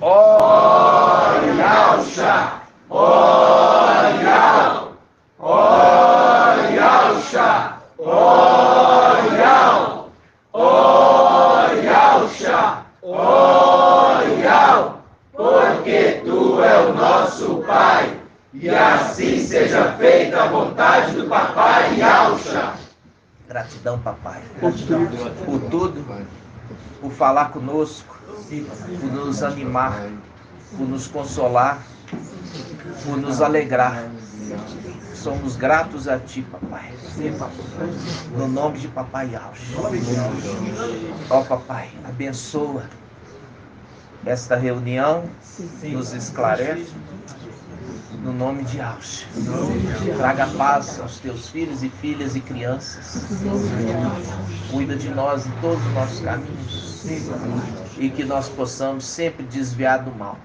Oyalcha, Oyal, Oyalcha, Oyal, Oyalcha, Oyal, porque tu é o nosso Pai, e assim seja feita a vontade do Papai Yalcha. Gratidão, papai. Por tudo, por falar conosco, por nos animar, por nos consolar, por nos alegrar. Somos gratos a ti, papai. No nome de Papai Yalcha. Ó, papai, abençoa esta reunião, nos esclarece. No nome de Yalcha. Traga paz aos teus filhos e filhas e crianças. Cuida de nós em todos os nossos caminhos. E que nós possamos sempre desviar do mal.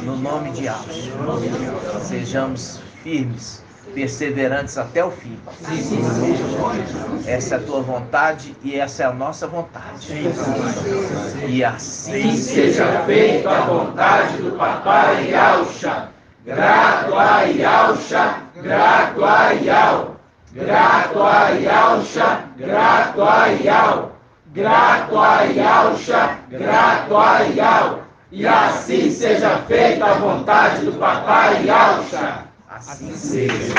No nome de Yalcha. Sejamos firmes, perseverantes até o fim. Essa é a tua vontade e essa é a nossa vontade. E assim seja feita a vontade do Papai Yalcha. Grato a Yalcha, grato a Yal. Grato a Yalcha, grato a Yal. Grato a Yalcha, grato a Yal. E assim seja feita a vontade do Papai Yalcha. Assim seja.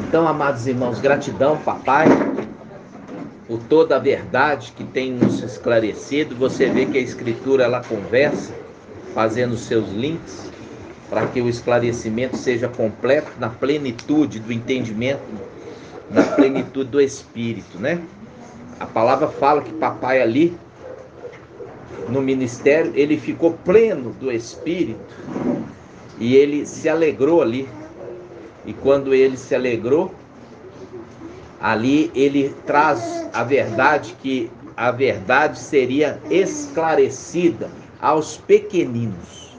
Então, amados irmãos, gratidão, papai, por toda a verdade que tem nos esclarecido. Você vê que a Escritura, ela conversa, fazendo seus links, para que o esclarecimento seja completo, na plenitude do entendimento, na plenitude do Espírito, né? A palavra fala que papai ali, no ministério, ele ficou pleno do Espírito e ele se alegrou ali. E quando ele se alegrou, ali ele traz a verdade, que a verdade seria esclarecida aos pequeninos,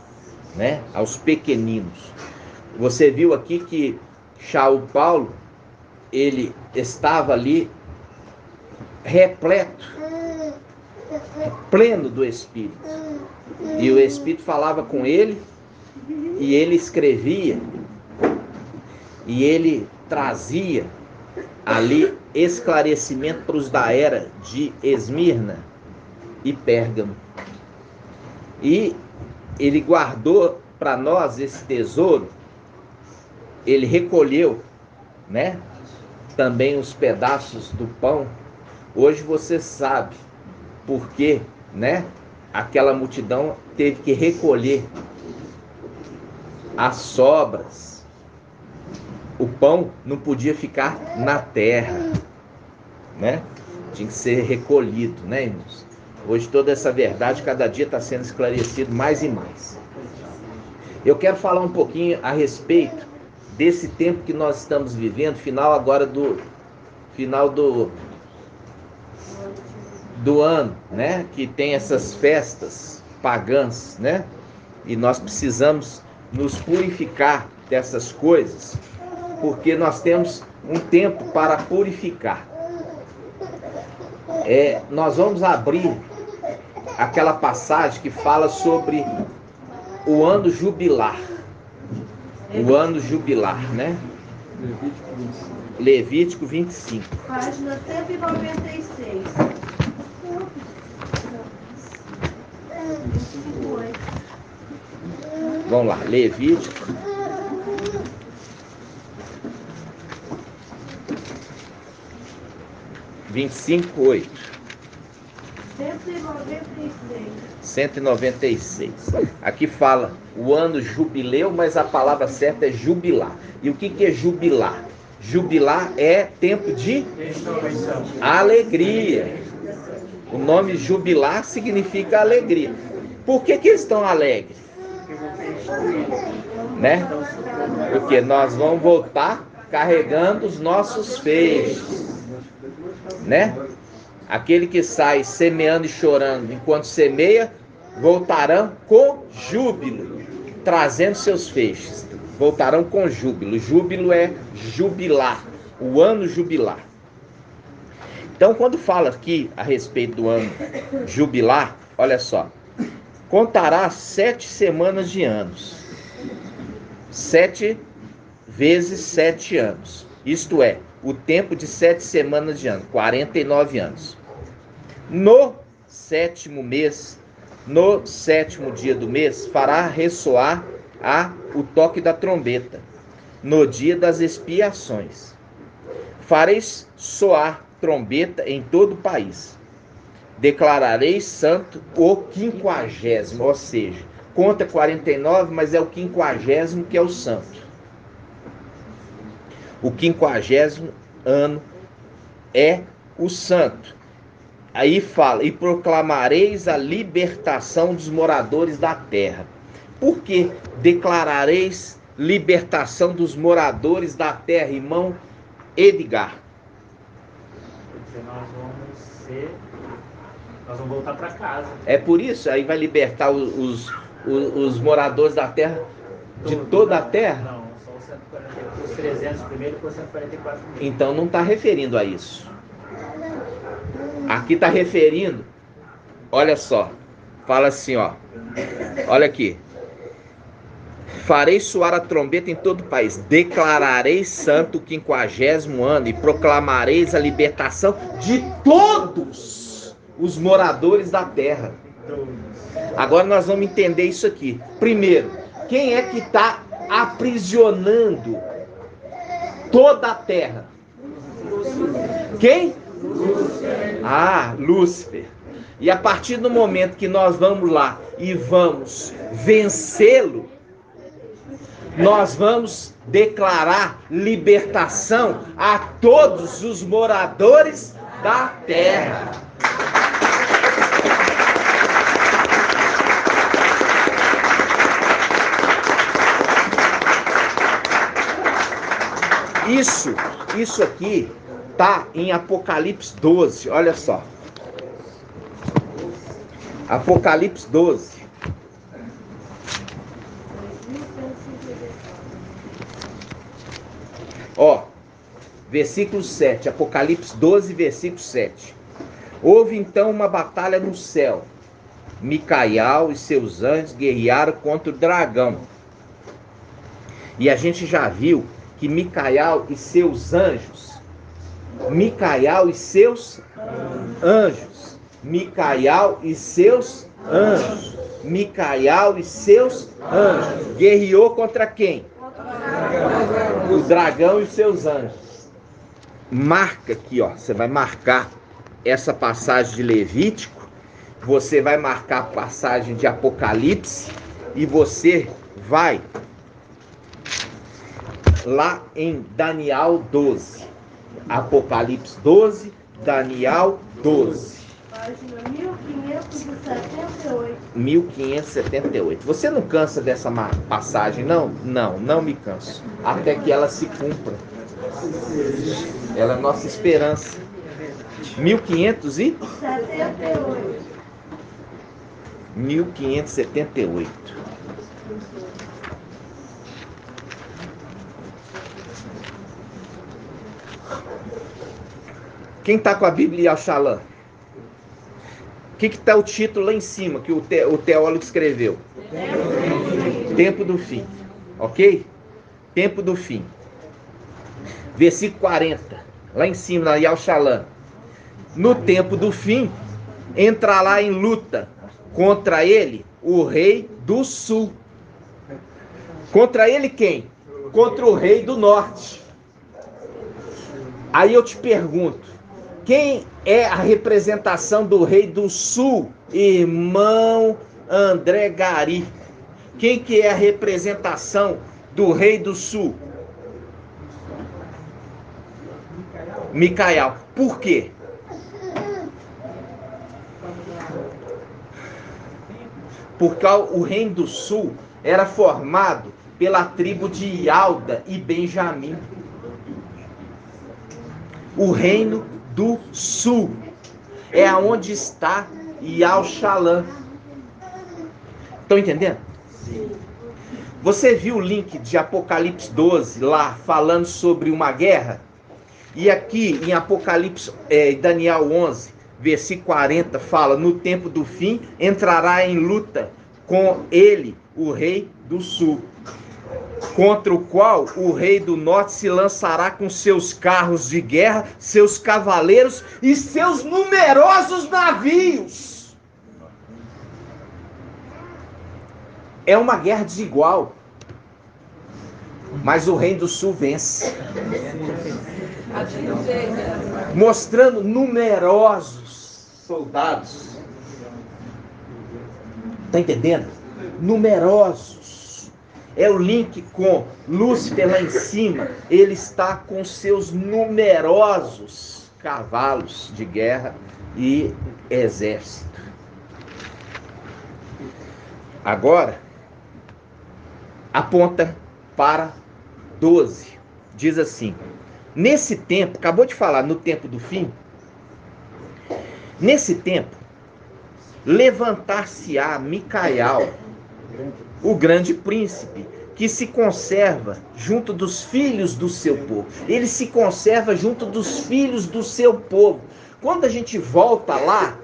né? Aos pequeninos. Você viu aqui que Shaul Paulo, ele estava ali repleto, pleno do Espírito. E o Espírito falava com ele, e ele escrevia, e ele trazia ali esclarecimento para os da era de Esmirna e Pérgamo. E ele guardou para nós esse tesouro, ele recolheu, né? Também os pedaços do pão. Hoje você sabe por que, né? Aquela multidão teve que recolher as sobras. O pão não podia ficar na terra, né? Tinha que ser recolhido, né, irmãos? Hoje toda essa verdade cada dia está sendo esclarecido mais e mais. Eu quero falar um pouquinho a respeito desse tempo que nós estamos vivendo, final do ano, né? Que tem essas festas pagãs, né? E nós precisamos nos purificar dessas coisas, porque nós temos um tempo para purificar. Nós vamos abrir aquela passagem que fala sobre o ano jubilar. O ano jubilar, né? Levítico 25. Página 196. Vamos lá, Levítico 25:8. 196. Aqui fala o ano jubileu, mas a palavra certa é jubilar. E o que é jubilar? Jubilar é tempo de alegria. O nome jubilar significa alegria. Por que eles estão alegres? Né? Porque nós vamos voltar carregando os nossos feixes, né? Aquele que sai semeando e chorando enquanto semeia, voltarão com júbilo, trazendo seus feixes. Voltarão com júbilo. Júbilo é jubilar, o ano jubilar. Então, quando fala aqui a respeito do ano jubilar, olha só, contará 7 semanas de anos. 7 vezes 7 anos. Isto é, o tempo de 7 semanas de ano, 49 anos. No 7º mês, no 7º dia do mês, fará ressoar o toque da trombeta, no dia das expiações. Fareis soar trombeta em todo o país. Declarareis santo o 50º, ou seja, conta 49, mas é o 50º que é o santo. O 50º ano é o santo. Aí fala, e proclamareis a libertação dos moradores da terra. Por que declarareis libertação dos moradores da terra, irmão Edgar? Porque nós vamos voltar para casa. É por isso, aí vai libertar os moradores da terra, de toda a terra? Não, só os 140, os 300 primeiro e os 144 primeiro. Então não está referindo a isso. Aqui está referindo, olha só, fala assim, ó, olha aqui. Farei soar a trombeta em todo o país, declarareis santo o 50º ano e proclamareis a libertação de todos os moradores da terra. Agora nós vamos entender isso aqui. Primeiro, quem é que está aprisionando toda a terra? Quem? Lúcifer. E a partir do momento que nós vamos lá e vamos vencê-lo, nós vamos declarar libertação a todos os moradores da terra. Isso aqui está em Apocalipse 12, olha só. Apocalipse 12. Ó, versículo 7, Apocalipse 12, versículo 7. Houve então uma batalha no céu. Micael e seus anjos guerrearam contra o dragão. E a gente já viu que Micael e seus anjos, Micael e seus anjos, Micael e seus anjos, Micael e seus anjos, guerreou contra quem? O dragão e seus anjos. Marca aqui, ó, você vai marcar essa passagem de Levítico, você vai marcar a passagem de Apocalipse e você vai lá em Daniel 12. Apocalipse 12, Daniel 12. Página 1578. 1578. Você não cansa dessa passagem, não? Não me canso. Até que ela se cumpra. Ela é nossa esperança. 1578. 1578. Quem está com a Bíblia Alxalã? O que está o título lá em cima que o teólogo escreveu? Tempo do fim. Ok? Tempo do fim. Versículo 40. Lá em cima, na Alxalã. No tempo do fim, entrará em luta contra ele o rei do sul. Contra ele quem? Contra o rei do norte. Aí eu te pergunto, quem é a representação do rei do sul? Irmão André Gari. Quem que é a representação do rei do sul? Micael. Por quê? Porque o reino do sul era formado pela tribo de Ialda e Benjamim. O reino do sul é aonde está Yal-Shalã. Estão entendendo? Você viu o link de Apocalipse 12 lá, falando sobre uma guerra? E aqui em Apocalipse, Daniel 11, versículo 40, fala: no tempo do fim entrará em luta com ele o rei do sul, contra o qual o rei do norte se lançará com seus carros de guerra, seus cavaleiros e seus numerosos navios. É uma guerra desigual, mas o rei do sul vence, mostrando numerosos soldados. Está entendendo? Numerosos. É o link com Lúcifer lá em cima. Ele está com seus numerosos cavalos de guerra e exército. Agora, aponta para 12. Diz assim: nesse tempo, acabou de falar, no tempo do fim. Nesse tempo, levantar-se-á Micael, o grande príncipe, que se conserva junto dos filhos do seu povo. Ele se conserva junto dos filhos do seu povo. Quando a gente volta lá,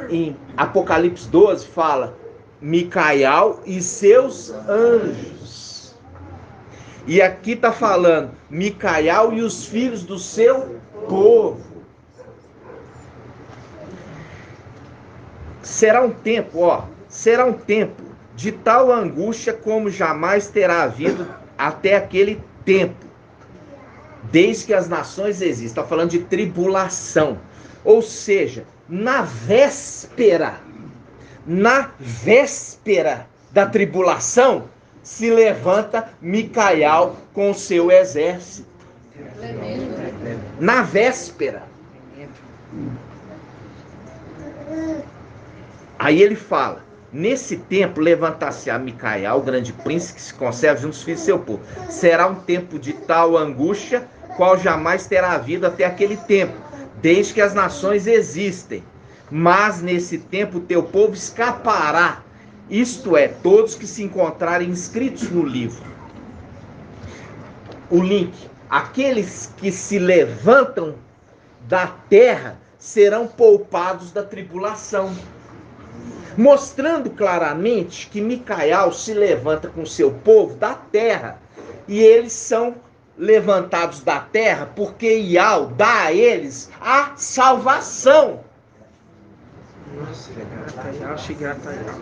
em Apocalipse 12, fala Micael e seus anjos. E aqui está falando Micael e os filhos do seu povo. Será um tempo de tal angústia como jamais terá havido até aquele tempo, desde que as nações existem. Está falando de tribulação. Ou seja, na véspera da tribulação, se levanta Micael com o seu exército. Na véspera. Aí ele fala: nesse tempo levantar-se-á Micael, o grande príncipe, que se conserva junto dos filhos do seu povo. Será um tempo de tal angústia, qual jamais terá havido até aquele tempo, desde que as nações existem. Mas nesse tempo teu povo escapará, isto é, todos que se encontrarem inscritos no livro. O link: aqueles que se levantam da terra serão poupados da tribulação. Mostrando claramente que Micael se levanta com seu povo da terra, e eles são levantados da terra porque Ial dá a eles a salvação. Nossa, grata Ial.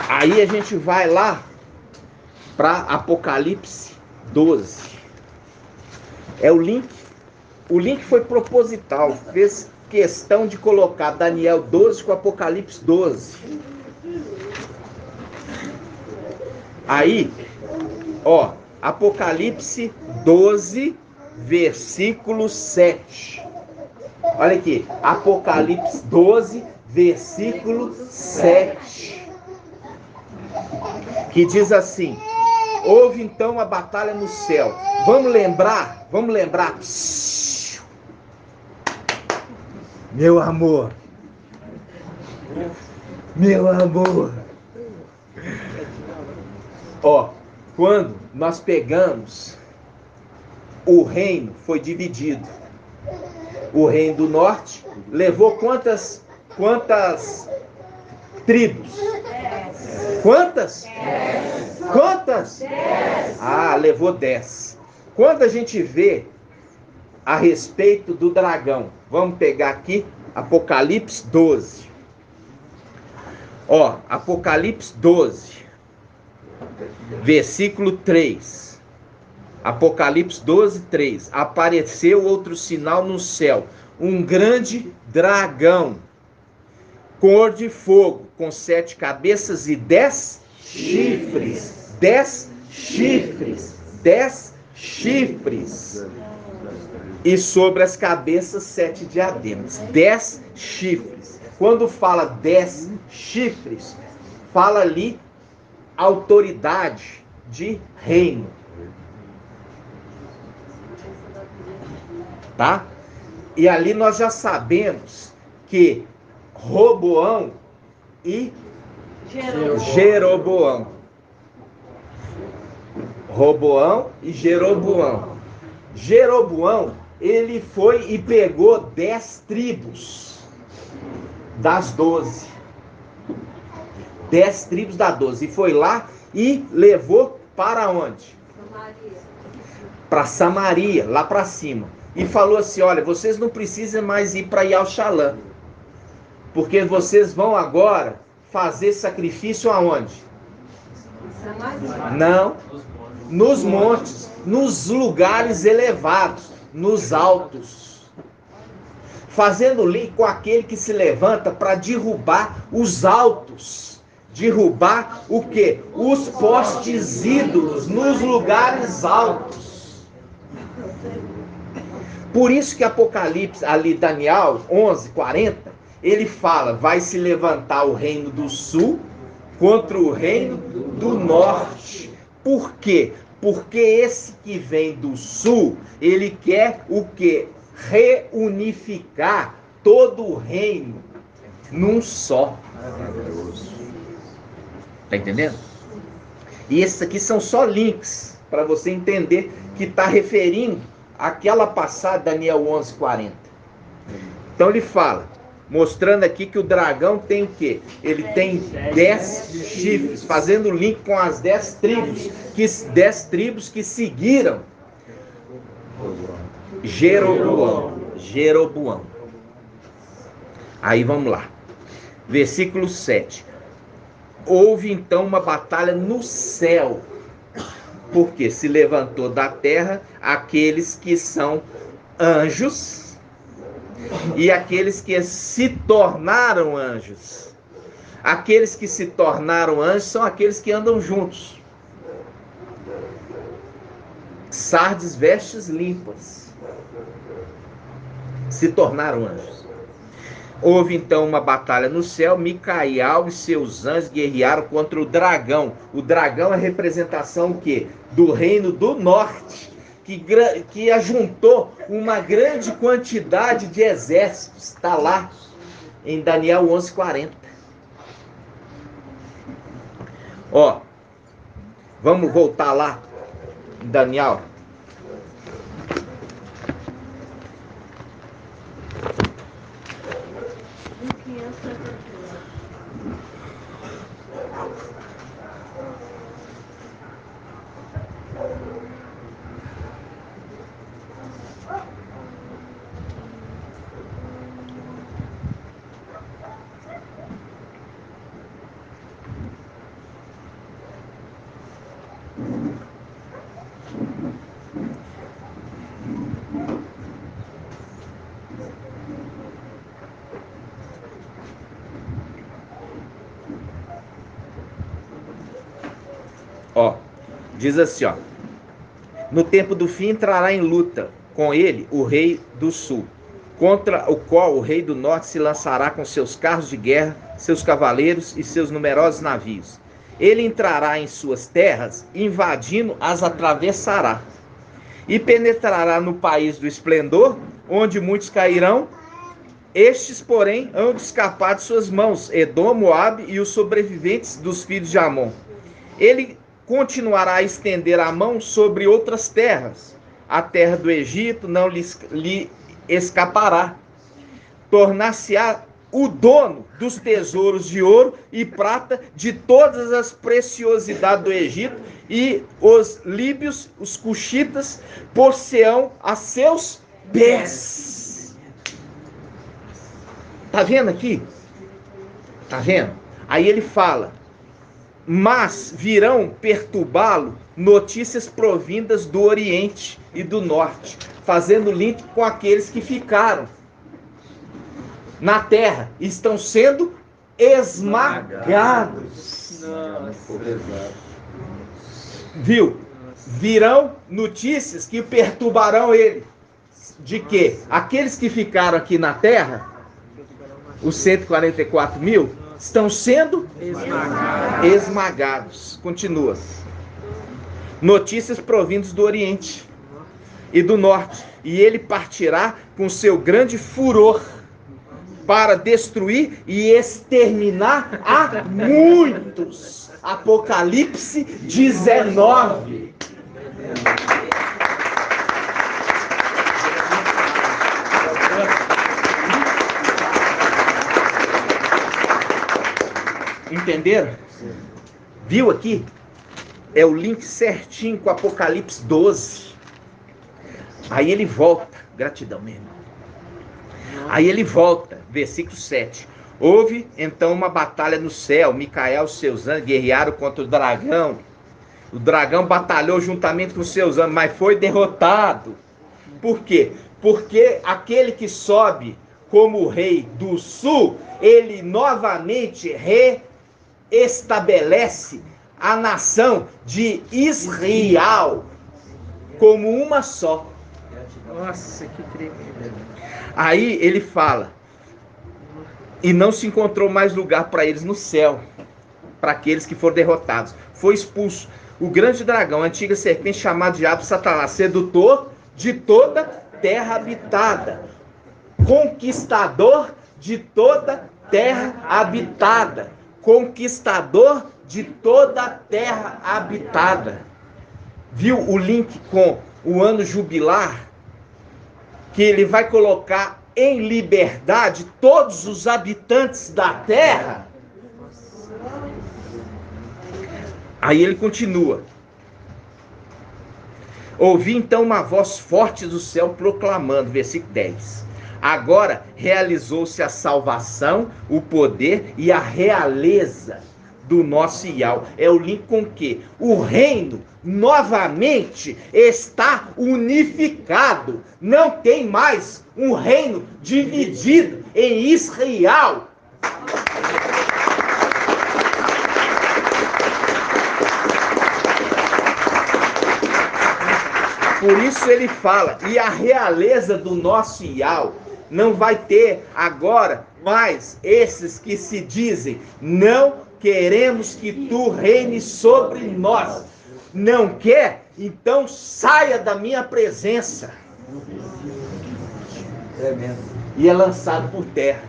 Aí a gente vai lá para Apocalipse 12. É o link. O link foi proposital. Fez questão de colocar Daniel 12 com Apocalipse 12. Aí, ó, Apocalipse 12, versículo 7. Olha aqui, Apocalipse 12, versículo 7. Que diz assim: houve então a batalha no céu. Vamos lembrar. Meu amor. Ó, quando nós pegamos, o reino foi dividido. O reino do norte levou quantas tribos? Quantas? 10. Quantas? 10. Ah, levou 10. Quando a gente vê a respeito do dragão, vamos pegar aqui Apocalipse 12. Ó, Apocalipse 12, versículo 3. Apocalipse 12, 3. Apareceu outro sinal no céu, um grande dragão, cor de fogo, com 7 cabeças e 10 chifres. 10 chifres. 10 chifres. E sobre as cabeças 7 diademas. 10 chifres. Quando fala 10 chifres, fala ali autoridade de reino. Tá? E ali nós já sabemos que Roboão e Jeroboão. Roboão e Jeroboão. Jeroboão, ele foi e pegou 10 tribos das 12. 10 tribos das 12. E foi lá e levou para onde? Para Samaria, lá para cima. E falou assim, olha, vocês não precisam mais ir para Yalxalã, porque vocês vão agora fazer sacrifício aonde? Não, nos montes, nos lugares elevados, nos altos. Fazendo link com aquele que se levanta para derrubar os altos. Derrubar o quê? Os postes ídolos nos lugares altos. Por isso que Apocalipse, ali Daniel 11:40, ele fala, vai se levantar o reino do sul contra o reino do norte. Por quê? Porque esse que vem do sul, ele quer o quê? Reunificar todo o reino num só. Tá entendendo? E esses aqui são só links para você entender que está referindo àquela passada, Daniel 11:40. Então ele fala, mostrando aqui que o dragão tem o quê? Ele tem 10 chifres, fazendo link com as 10 tribos, 10 tribos que seguiram Jeroboão. Aí vamos lá. Versículo 7. Houve então uma batalha no céu, porque se levantou da terra aqueles que são anjos e aqueles que se tornaram anjos. Aqueles que se tornaram anjos são aqueles que andam juntos. Sardes, vestes limpas. Se tornaram anjos. Houve então uma batalha no céu, Micael e seus anjos guerrearam contra o dragão. O dragão é a representação o quê? Do reino do norte, que ajuntou uma grande quantidade de exércitos. Está lá em Daniel 11:40. Ó, vamos voltar lá em Daniel. Ó, diz assim, ó. No tempo do fim entrará em luta com ele o rei do sul, contra o qual o rei do norte se lançará com seus carros de guerra, seus cavaleiros e seus numerosos navios. Ele entrará em suas terras, invadindo, as atravessará. E penetrará no país do esplendor, onde muitos cairão. Estes, porém, hão de escapar de suas mãos, Edom, Moabe e os sobreviventes dos filhos de Amon. Ele continuará a estender a mão sobre outras terras. A terra do Egito não lhe escapará. Tornar-se-á o dono dos tesouros de ouro e prata, de todas as preciosidades do Egito, e os líbios, os cuxitas, possuirão a seus pés. Tá vendo aqui? Tá vendo? Aí ele fala, mas virão perturbá-lo notícias provindas do Oriente e do Norte, fazendo link com aqueles que ficaram na terra, estão sendo esmagados. Nossa. Viu? virão notícias que perturbarão ele. De que aqueles que ficaram aqui na terra, os 144 mil, estão sendo esmagados. Continua. Notícias provindas do Oriente e do Norte. E ele partirá com seu grande furor para destruir e exterminar a muitos. Apocalipse 19. Entenderam? Viu aqui? É o link certinho com Apocalipse 12. Aí ele volta. Gratidão, meu irmão. Aí ele volta, versículo 7. Houve então uma batalha no céu. Micael e seus anjos guerrearam contra o dragão. O dragão batalhou juntamente com seus anjos, mas foi derrotado. Por quê? Porque aquele que sobe como rei do sul, ele novamente reestabelece a nação de Israel como uma só. Nossa, que tremendo. Aí ele fala: e não se encontrou mais lugar para eles no céu, para aqueles que foram derrotados. Foi expulso o grande dragão, a antiga serpente chamada Diabo, Satanás, sedutor de toda terra habitada, conquistador de toda terra habitada, conquistador de toda terra habitada. Viu o link com o ano jubilar? Que ele vai colocar em liberdade todos os habitantes da terra. Aí ele continua. Ouvi então uma voz forte do céu proclamando, versículo 10. Agora realizou-se a salvação, o poder e a realeza do nosso Iau. É o link com que o reino novamente está unificado. Não tem mais um reino dividido em Israel. Por isso ele fala, e a realeza do nosso Iau. Não vai ter agora mais esses que se dizem: não queremos que tu reines sobre nós. Não quer? Então saia da minha presença. É mesmo. E é lançado por terra.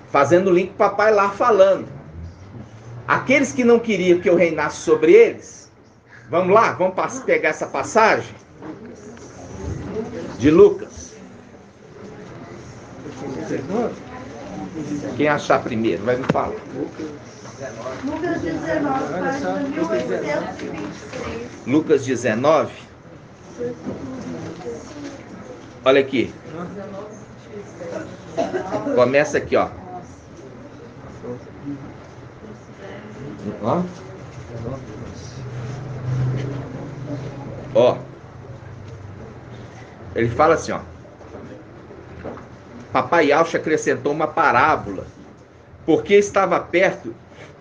Fazendo o link com o papai lá falando. Aqueles que não queriam que eu reinasse sobre eles, vamos lá, vamos pegar essa passagem de Lucas. Quem achar primeiro, vai me falar. Lucas 19, página 1823. Lucas 19. Olha aqui. Começa aqui, ó. Ó. Ele fala assim, ó. Papai Yaucha acrescentou uma parábola, porque estava perto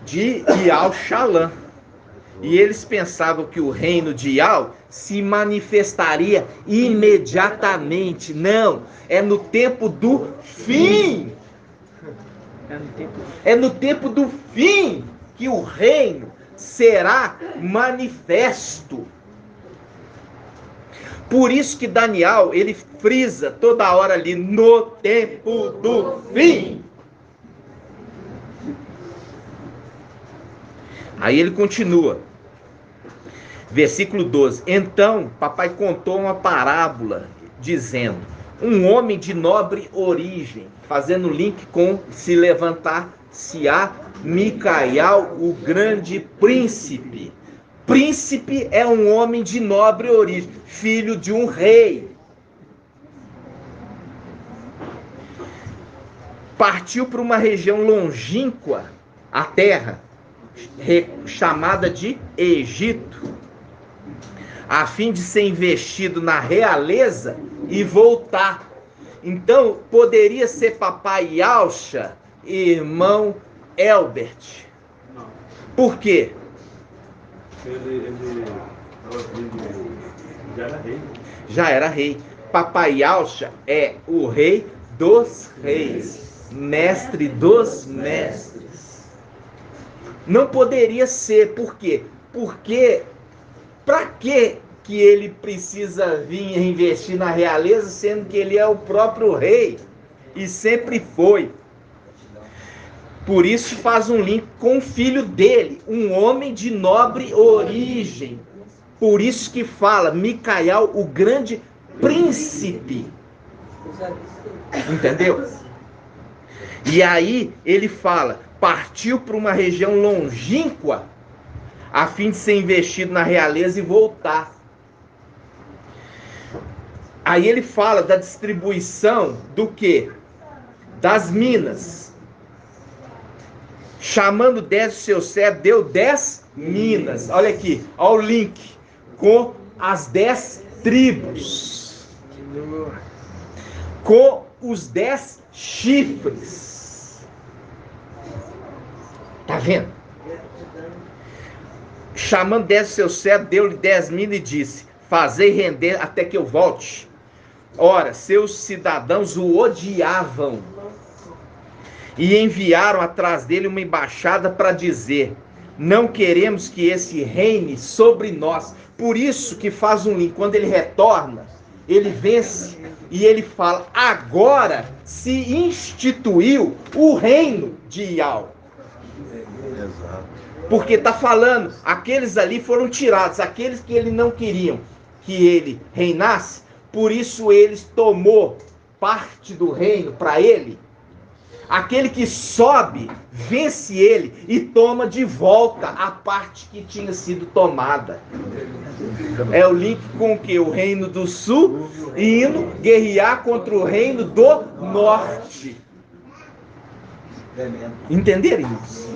de Iau-Xalã. E eles pensavam que o reino de Iau se manifestaria imediatamente. Não, é no tempo do fim. É no tempo do fim que o reino será manifesto. Por isso que Daniel, ele frisa toda hora ali, no tempo do fim. Aí ele continua. Versículo 12. Então, papai contou uma parábola, dizendo: um homem de nobre origem, fazendo link com se levantar-se-á Micael, o grande príncipe. Príncipe é um homem de nobre origem, filho de um rei. Partiu para uma região longínqua, a terra, chamada de Egito, a fim de ser investido na realeza e voltar. Então, poderia ser papai Yaucha e irmão Elbert. Por quê? Ele já era rei. Já era rei. Papai Yaucha é o rei dos reis, mestre dos mestres. Não poderia ser, por quê? Porque para que ele precisa vir investir na realeza, sendo que ele é o próprio rei e sempre foi? Por isso faz um link com o filho dele, um homem de nobre origem. Por isso que fala Micael, o grande príncipe. Entendeu? E aí ele fala, partiu para uma região longínqua, a fim de ser investido na realeza e voltar. Aí ele fala da distribuição do quê? Das minas. Chamando 10 de seus servos, deu 10 minas. Olha aqui, olha o link com as 10 tribos. Com os 10 chifres. Tá vendo? Chamando 10 de seus servos, deu-lhe 10 minas e disse, fazei render até que eu volte. Ora, seus cidadãos o odiavam e enviaram atrás dele uma embaixada para dizer, não queremos que esse reine sobre nós. Por isso que faz um link, quando ele retorna, ele vence e ele fala, agora se instituiu o reino de Iau. Porque está falando, aqueles ali foram tirados, aqueles que ele não queriam que ele reinasse, por isso eles tomou parte do reino para ele. Aquele que sobe, vence ele e toma de volta a parte que tinha sido tomada. É o link com o que? O reino do sul indo guerrear contra o reino do norte. Entenderam isso?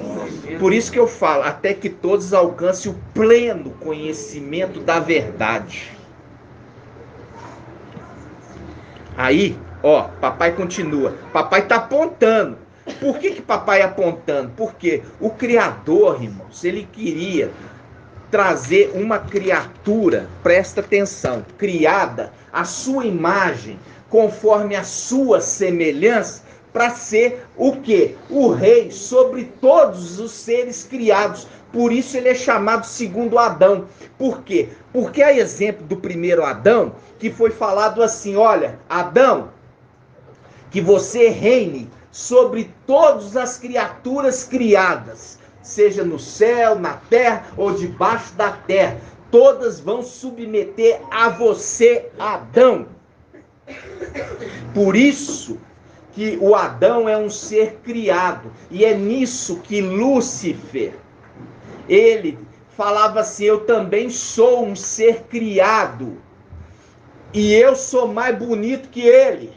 Por isso que eu falo, até que todos alcancem o pleno conhecimento da verdade. Aí, ó, papai continua. Papai está apontando. Por que papai apontando? Porque o Criador, irmãos, ele queria trazer uma criatura, presta atenção, criada à sua imagem, conforme a sua semelhança, para ser o quê? O rei sobre todos os seres criados. Por isso ele é chamado segundo Adão. Por quê? Porque a exemplo do primeiro Adão, que foi falado assim, olha, Adão, que você reine sobre todas as criaturas criadas, seja no céu, na terra ou debaixo da terra, todas vão submeter a você, Adão. Por isso que o Adão é um ser criado, e é nisso que Lúcifer, ele falava assim, eu também sou um ser criado, e eu sou mais bonito que ele,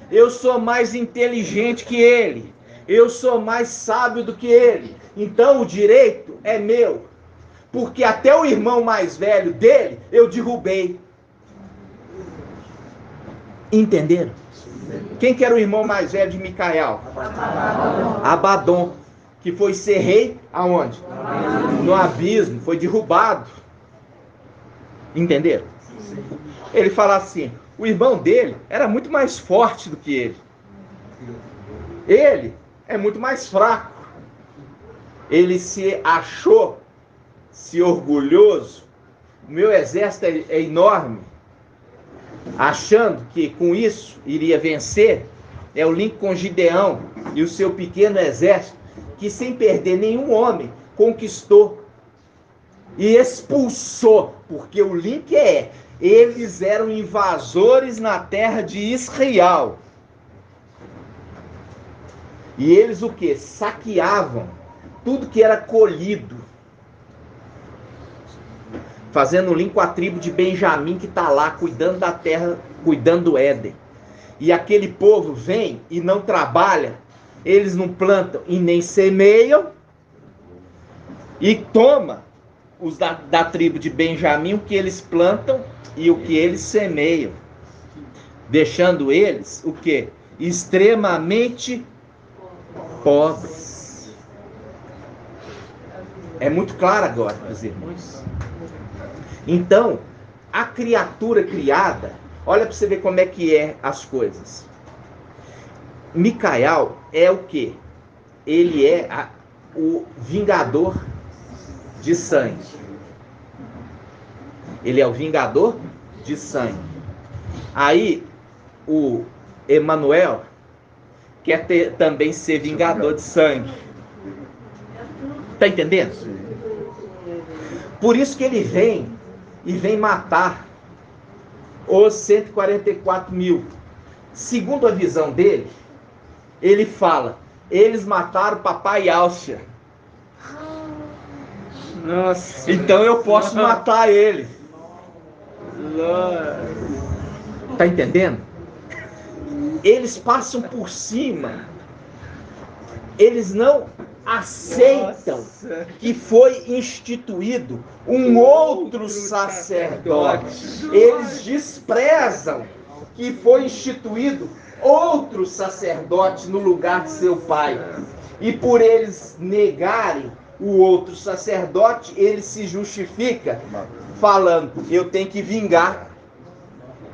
eu sou mais inteligente que ele, eu sou mais sábio do que ele, então o direito é meu, porque até o irmão mais velho dele eu derrubei. Entenderam? Quem que era o irmão mais velho de Micael? Abaddon, que foi ser rei aonde? No abismo, foi derrubado. Entenderam? Ele fala assim, o irmão dele era muito mais forte do que ele. Ele é muito mais fraco. Ele se achou, se orgulhoso. O meu exército é enorme. Achando que com isso iria vencer, é o link com Gideão e o seu pequeno exército, que sem perder nenhum homem, conquistou e expulsou, porque o link eles eram invasores na terra de Israel. E eles o que? Saqueavam tudo que era colhido. Fazendo um link com a tribo de Benjamim que está lá cuidando da terra, cuidando do Éden. E aquele povo vem e não trabalha, eles não plantam e nem semeiam, e toma os da tribo de Benjamim o que eles plantam e o que eles semeiam, deixando eles o que? Extremamente pobres. É muito claro agora para os irmãos. Então, a criatura criada, olha para você ver como é que é as coisas. Micael é o quê? Ele é o vingador de sangue. Ele é o vingador de sangue. Aí, o Emanuel quer também ser vingador de sangue. Está entendendo? Por isso que ele vem matar os 144 mil. Segundo a visão dele, ele fala, eles mataram papai Alcha. Nossa. Então eu posso matar ele. Nossa. Tá entendendo? Eles passam por cima. Eles não aceitam que foi instituído um outro sacerdote. Eles desprezam que foi instituído outro sacerdote no lugar de seu pai. E por eles negarem o outro sacerdote, ele se justifica falando, eu tenho que vingar.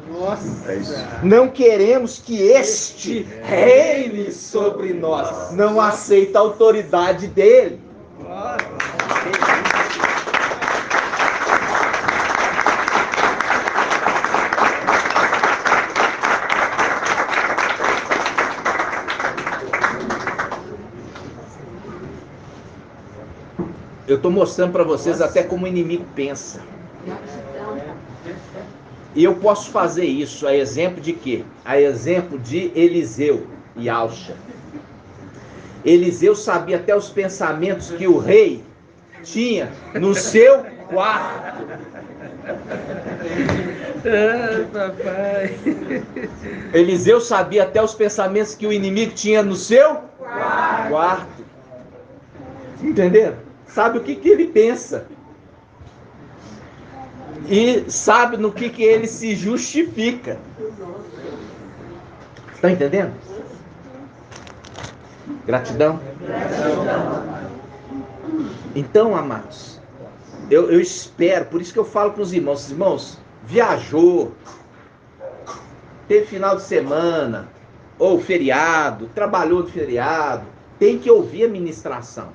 Nossa. Não queremos que este reine sobre nós. Não aceita a autoridade dele. Eu estou mostrando para vocês até como o inimigo pensa. E eu posso fazer isso a exemplo de quê? A exemplo de Eliseu e Alcha. Eliseu sabia até os pensamentos que o rei tinha no seu quarto. Ah, papai. Eliseu sabia até os pensamentos que o inimigo tinha no seu quarto. Entenderam? Sabe o que ele pensa. E sabe no que ele se justifica. Está entendendo? Gratidão. Então, amados, eu espero, por isso que eu falo para os irmãos, viajou, teve final de semana, ou feriado, trabalhou no feriado, tem que ouvir a ministração.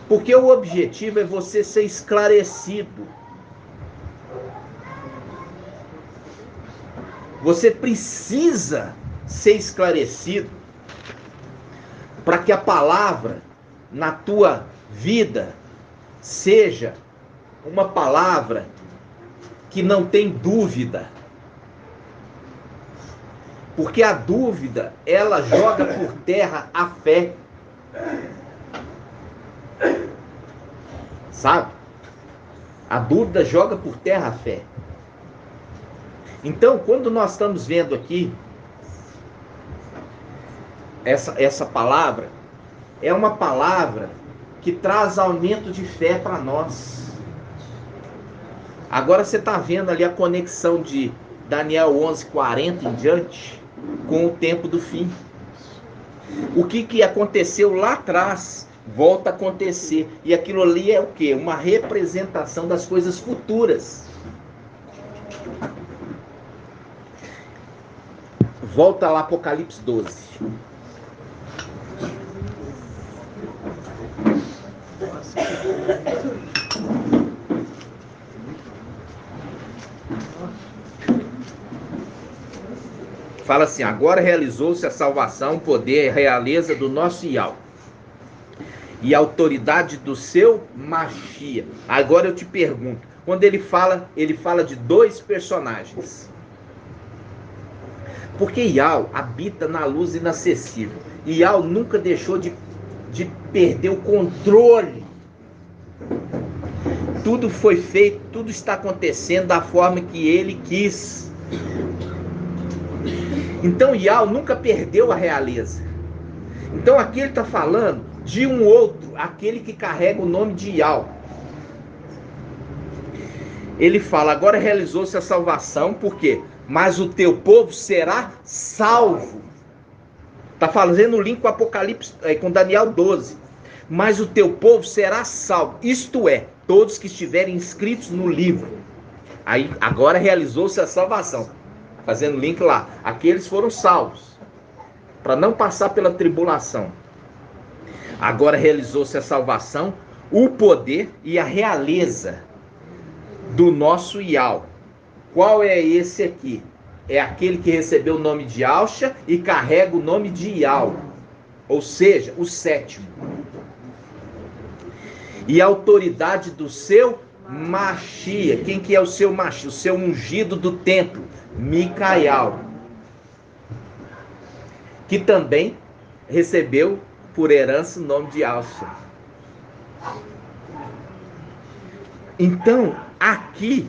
Porque o objetivo é você ser esclarecido. Você precisa ser esclarecido para que a palavra na tua vida seja uma palavra que não tem dúvida. Porque a dúvida, ela joga por terra a fé. Sabe? A dúvida joga por terra a fé. Então, quando nós estamos vendo aqui essa palavra, é uma palavra que traz aumento de fé para nós. Agora você está vendo ali a conexão de Daniel 11:40 em diante com o tempo do fim. O que aconteceu lá atrás volta a acontecer. E aquilo ali é o quê? Uma representação das coisas futuras. Volta lá, Apocalipse 12. Fala assim, agora realizou-se a salvação, poder e realeza do nosso Iau. E a autoridade do seu Machia. Agora eu te pergunto, quando ele fala de dois personagens. Porque Iau habita na luz inacessível. Iau nunca deixou de perder o controle. Tudo foi feito, tudo está acontecendo da forma que ele quis. Então Iau nunca perdeu a realeza. Então aqui ele está falando de um outro, aquele que carrega o nome de Iau. Ele fala, agora realizou-se a salvação, por quê? Mas o teu povo será salvo. Está fazendo o link com Apocalipse, com Daniel 12. mas o teu povo será salvo, isto é, todos que estiverem inscritos no livro. Aí agora realizou-se a salvação, fazendo link lá, aqueles foram salvos, para não passar pela tribulação. Agora realizou-se a salvação, o poder e a realeza do nosso Iau. Qual é esse aqui? É aquele que recebeu o nome de Alxa e carrega o nome de Iau, ou seja, o sétimo. E a autoridade do seu Machia. Quem que é o seu Machia? O seu ungido do templo, Micael, que também recebeu por herança o nome de Alxa. Então, aqui,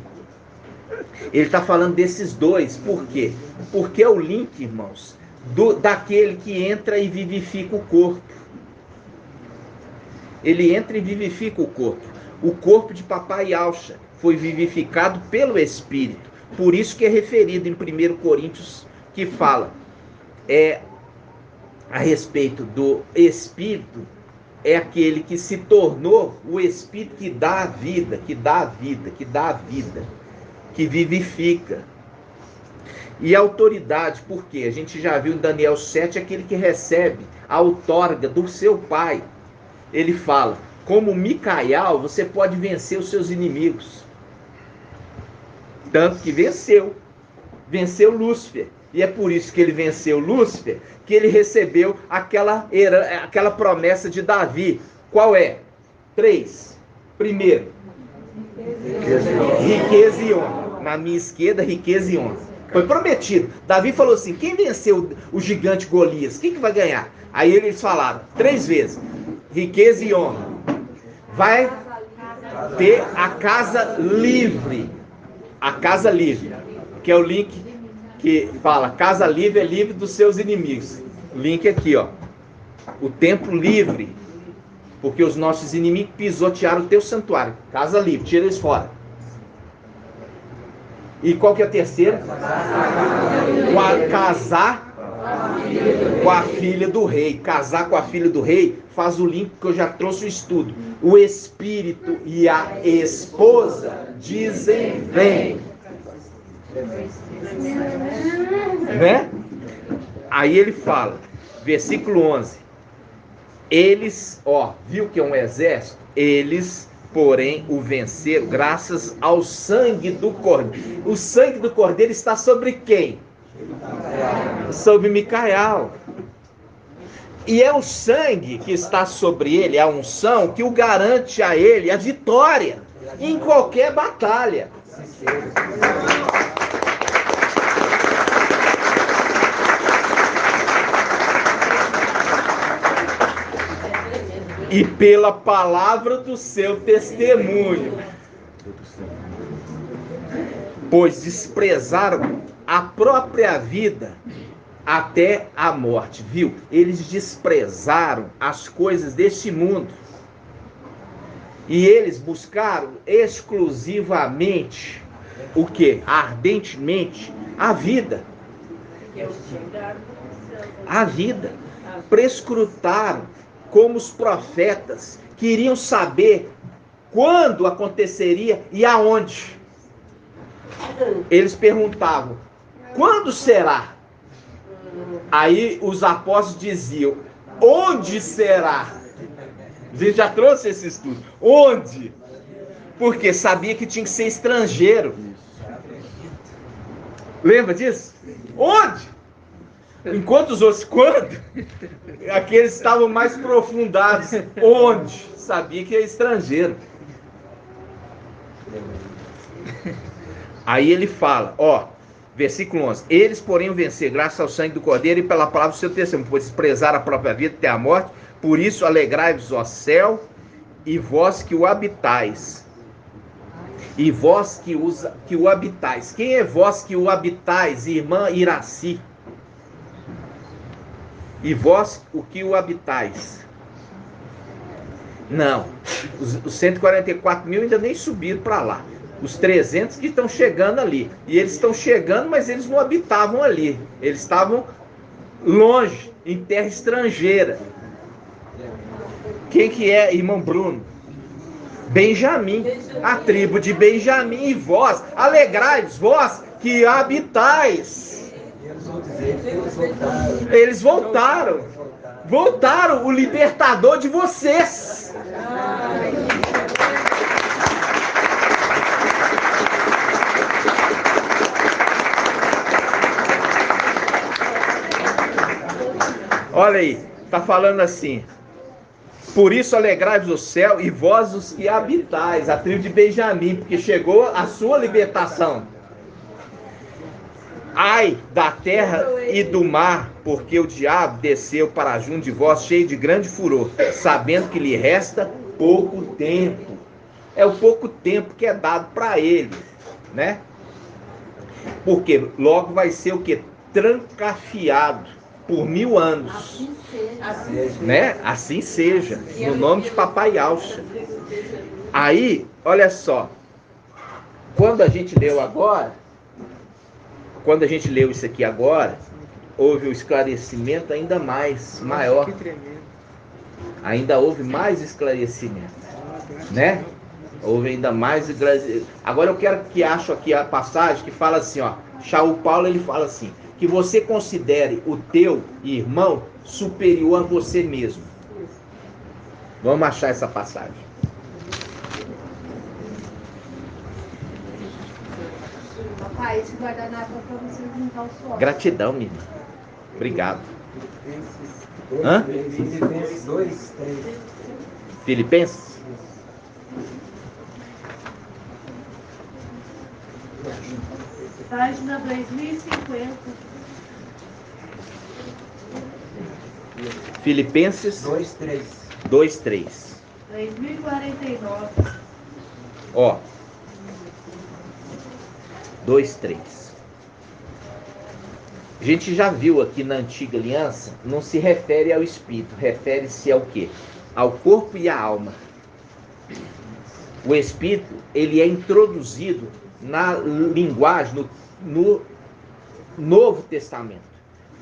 ele está falando desses dois. Por quê? Porque é o link, irmãos, daquele que entra e vivifica o corpo. Ele entra e vivifica o corpo. O corpo de papai Alxa foi vivificado pelo Espírito. Por isso que é referido em 1 Coríntios, que fala a respeito do Espírito, é aquele que se tornou o Espírito que dá a vida, que dá a vida, que dá a vida, que vivifica. E a autoridade, porque a gente já viu em Daniel 7, aquele que recebe a outorga do seu pai. Ele fala, como Micael, você pode vencer os seus inimigos. Tanto que venceu Lúcifer. E é por isso que ele venceu Lúcifer, que ele recebeu aquela promessa de Davi. Qual é? 3. Primeiro, riqueza e honra. Na minha esquerda, riqueza e honra. Foi prometido. Davi falou assim, quem venceu o gigante Golias? Quem que vai ganhar? Aí eles falaram 3 vezes, riqueza e honra. Vai ter a casa livre. A casa livre, que é o link que fala, casa livre é livre dos seus inimigos. O link aqui, ó. O templo livre, porque os nossos inimigos pisotearam o teu santuário. Casa livre, tira eles fora. E qual que é a terceira? Casar com a filha do rei. Casar com a filha do rei faz o link que eu já trouxe o estudo. O espírito e a esposa dizem vem. Né? Aí ele fala, versículo 11. Eles, viu que é um exército? Eles, porém, o venceram graças ao sangue do cordeiro. O sangue do cordeiro está sobre quem? Sobre Micael. E é o sangue que está sobre ele, a unção, que o garante a ele a vitória em qualquer batalha. E pela palavra do seu testemunho, pois desprezaram a própria vida até a morte, viu? Eles desprezaram as coisas deste mundo. E eles buscaram exclusivamente o quê? Ardentemente a vida. A vida. Prescrutaram como os profetas, queriam saber quando aconteceria e aonde. Eles perguntavam, quando será? Aí os apóstolos diziam, onde será? A gente já trouxe esse estudo. Onde? Porque sabia que tinha que ser estrangeiro. Lembra disso? Onde? Enquanto os outros, quando? Aqueles estavam mais profundados. Onde? Sabia que é estrangeiro. Aí ele fala, versículo 11. Eles, porém, o vencer, graças ao sangue do Cordeiro e pela palavra do seu testemunho, pois desprezaram a própria vida até a morte. Por isso, alegrai-vos, ó céu, e vós que o habitais. E vós que o habitais. Quem é vós que o habitais, irmã Iraci? E vós o que o habitais? Não, os 144 mil ainda nem subiram para lá. Os 300 que estão chegando ali. E eles estão chegando, mas eles não habitavam ali. Eles estavam longe, em terra estrangeira. Quem que é, irmão Bruno? Benjamim, a tribo de Benjamim. E vós, alegrai-vos, vós que habitais. Eles voltaram. Voltaram o libertador de vocês. Olha aí, tá falando assim: por isso alegrai-vos o céu e vós os que habitais, a tribo de Benjamim, porque chegou a sua libertação. Ai da terra e do mar, porque o diabo desceu para junto de vós, cheio de grande furor, sabendo que lhe resta pouco tempo. É o pouco tempo que é dado para ele, né? Porque logo vai ser o que? Trancafiado por 1000 anos. Assim seja. Né? Assim seja, no nome de Papai Yaucha. Aí, olha só, quando a gente leu isso aqui agora, houve um esclarecimento ainda mais maior. Que tremendo. Ainda houve mais esclarecimento, né? Houve ainda mais esclarecimento. Agora eu quero que acho aqui a passagem que fala assim, ó, Shaul Paulo, ele fala assim: que você considere o teu irmão superior a você mesmo. Vamos achar essa passagem. Papai, esse guardanapo é para você juntar o suor. Gratidão, minha irmã. Obrigado. Hã? Filipenses 2, 3. Filipenses? Página 2050. Filipenses 2, 3. 2:3. 2049. Ó. 2:3. A gente já viu aqui na antiga aliança, não se refere ao espírito, refere-se ao quê? Ao corpo e à alma. O espírito, ele é introduzido na linguagem, no Novo Testamento.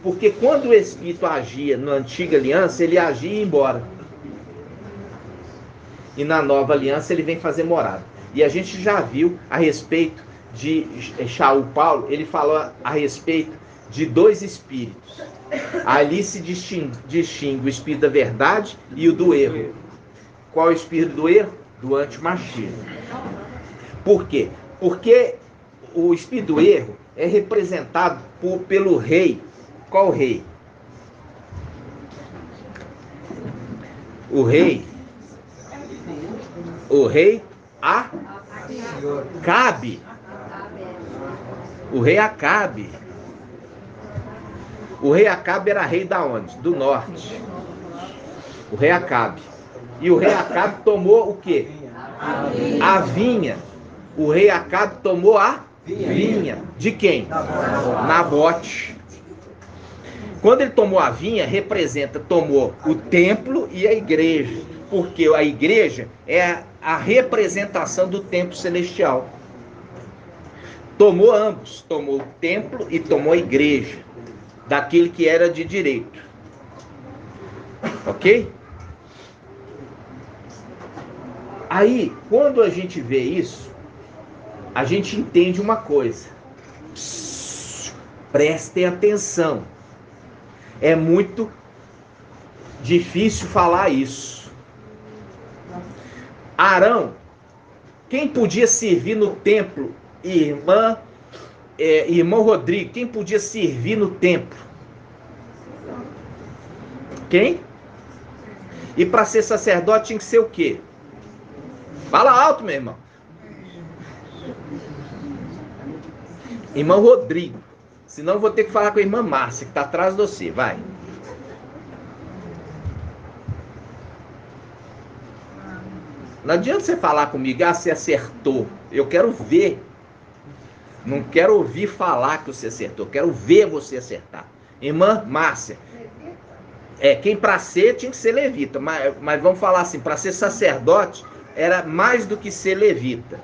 Porque quando o espírito agia na antiga aliança, ele agia e ia embora. E na nova aliança ele vem fazer morada. E a gente já viu a respeito de Shaul Paulo, ele falou a respeito de 2 espíritos. Ali se distingue o espírito da verdade e o do erro. Qual é o espírito do erro? Do antimachismo. Por quê? Porque o espírito do erro é representado pelo rei. Qual rei? O rei Acabe. O rei Acabe. O rei Acabe era rei da onde? Do norte. O rei Acabe. E o rei Acabe tomou o quê? A vinha. O rei Acabe tomou a vinha. De quem? Nabote. Quando ele tomou a vinha, tomou o templo e a igreja. Porque a igreja é a representação do templo celestial. Tomou ambos. Tomou o templo e tomou a igreja. Daquele que era de direito. Ok? Aí, quando a gente vê isso, a gente entende uma coisa. Prestem atenção. É muito difícil falar isso. Arão, quem podia servir no templo? Irmão Rodrigo, quem podia servir no templo? Quem? E para ser sacerdote tinha que ser o quê? Fala alto, meu irmão. Irmão Rodrigo. Senão eu vou ter que falar com a irmã Márcia, que está atrás de você. Vai. Não adianta você falar comigo, você acertou. Eu quero ver. Não quero ouvir falar que você acertou. Quero ver você acertar. Irmã Márcia. Quem para ser tinha que ser levita. Mas vamos falar assim, para ser sacerdote, era mais do que ser levita.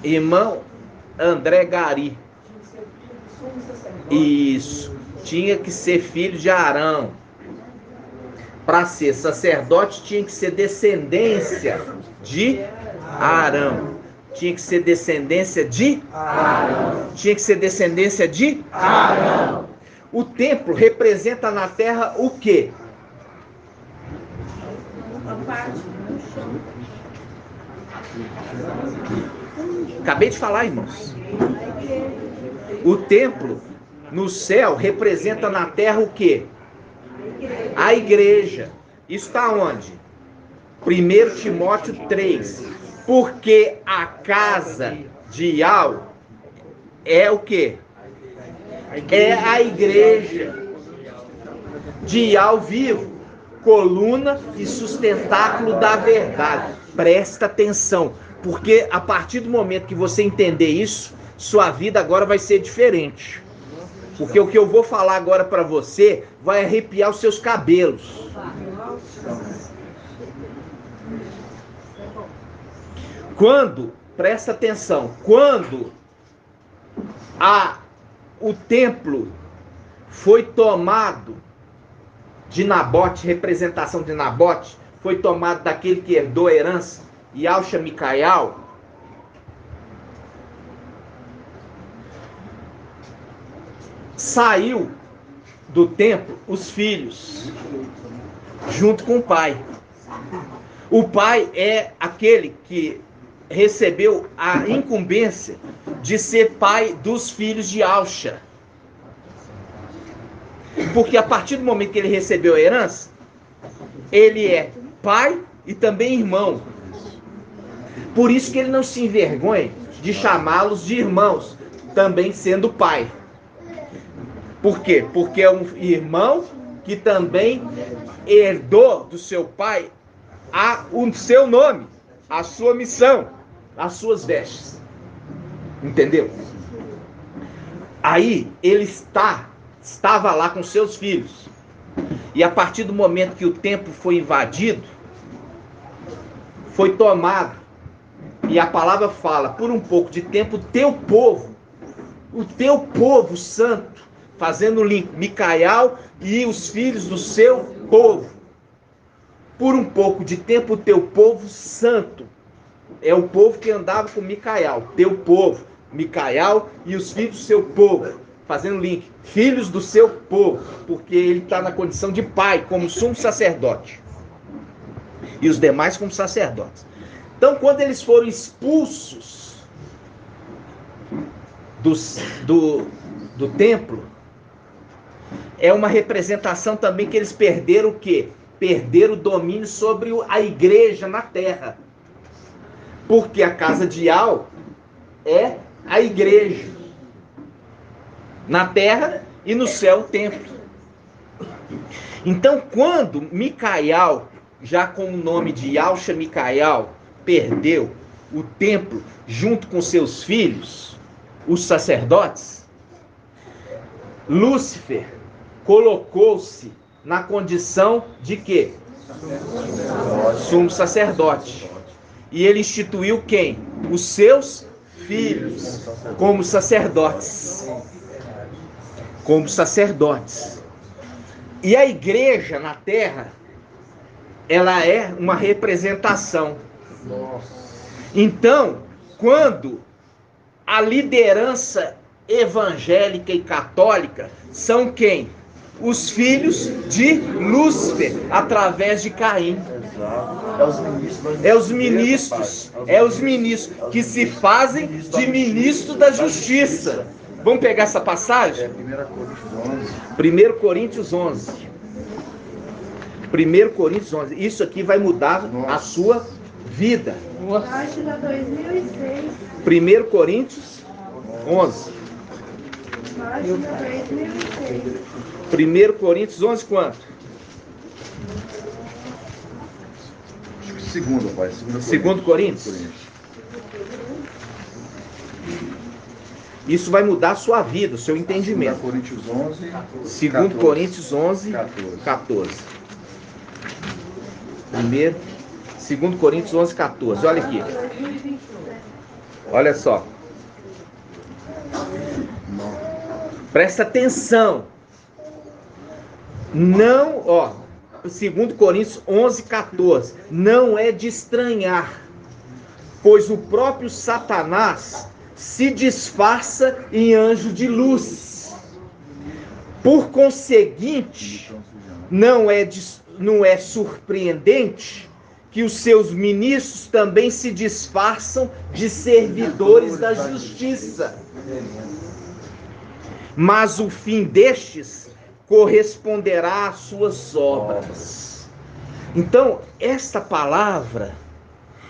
Irmão André Gari. Isso. tinha que ser filho de Arão. Para ser sacerdote tinha que ser descendência de Arão. Tinha que ser descendência de Arão. Tinha que ser descendência de Arão. O templo representa na terra o quê? Acabei de falar, irmãos. O templo no céu representa na terra o quê? A igreja. Isso está onde? 1 Timóteo 3. Porque a casa de Ial é o quê? É a igreja de Ial vivo, coluna e sustentáculo da verdade. Presta atenção, porque a partir do momento que você entender isso, sua vida agora vai ser diferente. Porque o que eu vou falar agora para você vai arrepiar os seus cabelos. Quando, presta atenção, quando o templo foi tomado de Nabote, representação de Nabote, foi tomado daquele que herdou a herança, Yalcha Micael, saiu do templo os filhos, junto com o pai. O pai é aquele que recebeu a incumbência de ser pai dos filhos de Yalcha. Porque a partir do momento que ele recebeu a herança, ele é pai e também irmão. Por isso que ele não se envergonha de chamá-los de irmãos, também sendo pai. Por quê? Porque é um irmão que também herdou do seu pai o seu nome, a sua missão, as suas vestes. Entendeu? Aí ele estava lá com seus filhos. E a partir do momento que o templo foi invadido, foi tomado. E a palavra fala, por um pouco de tempo, o teu povo santo, fazendo o link, Micael e os filhos do seu povo. Por um pouco de tempo, o teu povo santo, é o povo que andava com Micael, teu povo, Micael e os filhos do seu povo, fazendo link, filhos do seu povo, porque ele está na condição de pai, como sumo sacerdote, e os demais como sacerdotes. Então, quando eles foram expulsos do templo, é uma representação também que eles perderam o quê? Perderam o domínio sobre a igreja na terra. Porque a casa de Ial é a igreja. Na terra e no céu o templo. Então, quando Micael, já com o nome de Yalcha Micael, perdeu o templo junto com seus filhos, os sacerdotes, Lúcifer colocou-se na condição de quê? Sumo sacerdote. E ele instituiu quem? Os seus filhos como sacerdotes. Como sacerdotes. E a igreja na terra, ela é uma representação. Então, quando a liderança evangélica e católica são quem? Os filhos de Lúcifer, através de Caim. É os ministros que se fazem de ministro da justiça. Vamos pegar essa passagem? 1 Coríntios 11. 1 Coríntios 11. Isso aqui vai mudar a sua vida. Página 2006. 1 Coríntios 11. Página 2006. 1 Coríntios 11 quanto? Segundo, pai. Segundo Coríntios. Isso vai mudar a sua vida, o seu entendimento. 2 Coríntios 11. 2 Coríntios 11, 14. 2 Coríntios 11, 14. Olha aqui. Olha só. Presta atenção. Não, ó, 2 Coríntios 11:14, não é de estranhar, pois o próprio Satanás se disfarça em anjo de luz. Por conseguinte, não é surpreendente que os seus ministros também se disfarçam de servidores da justiça. Mas o fim destes corresponderá às suas obras. Então, esta palavra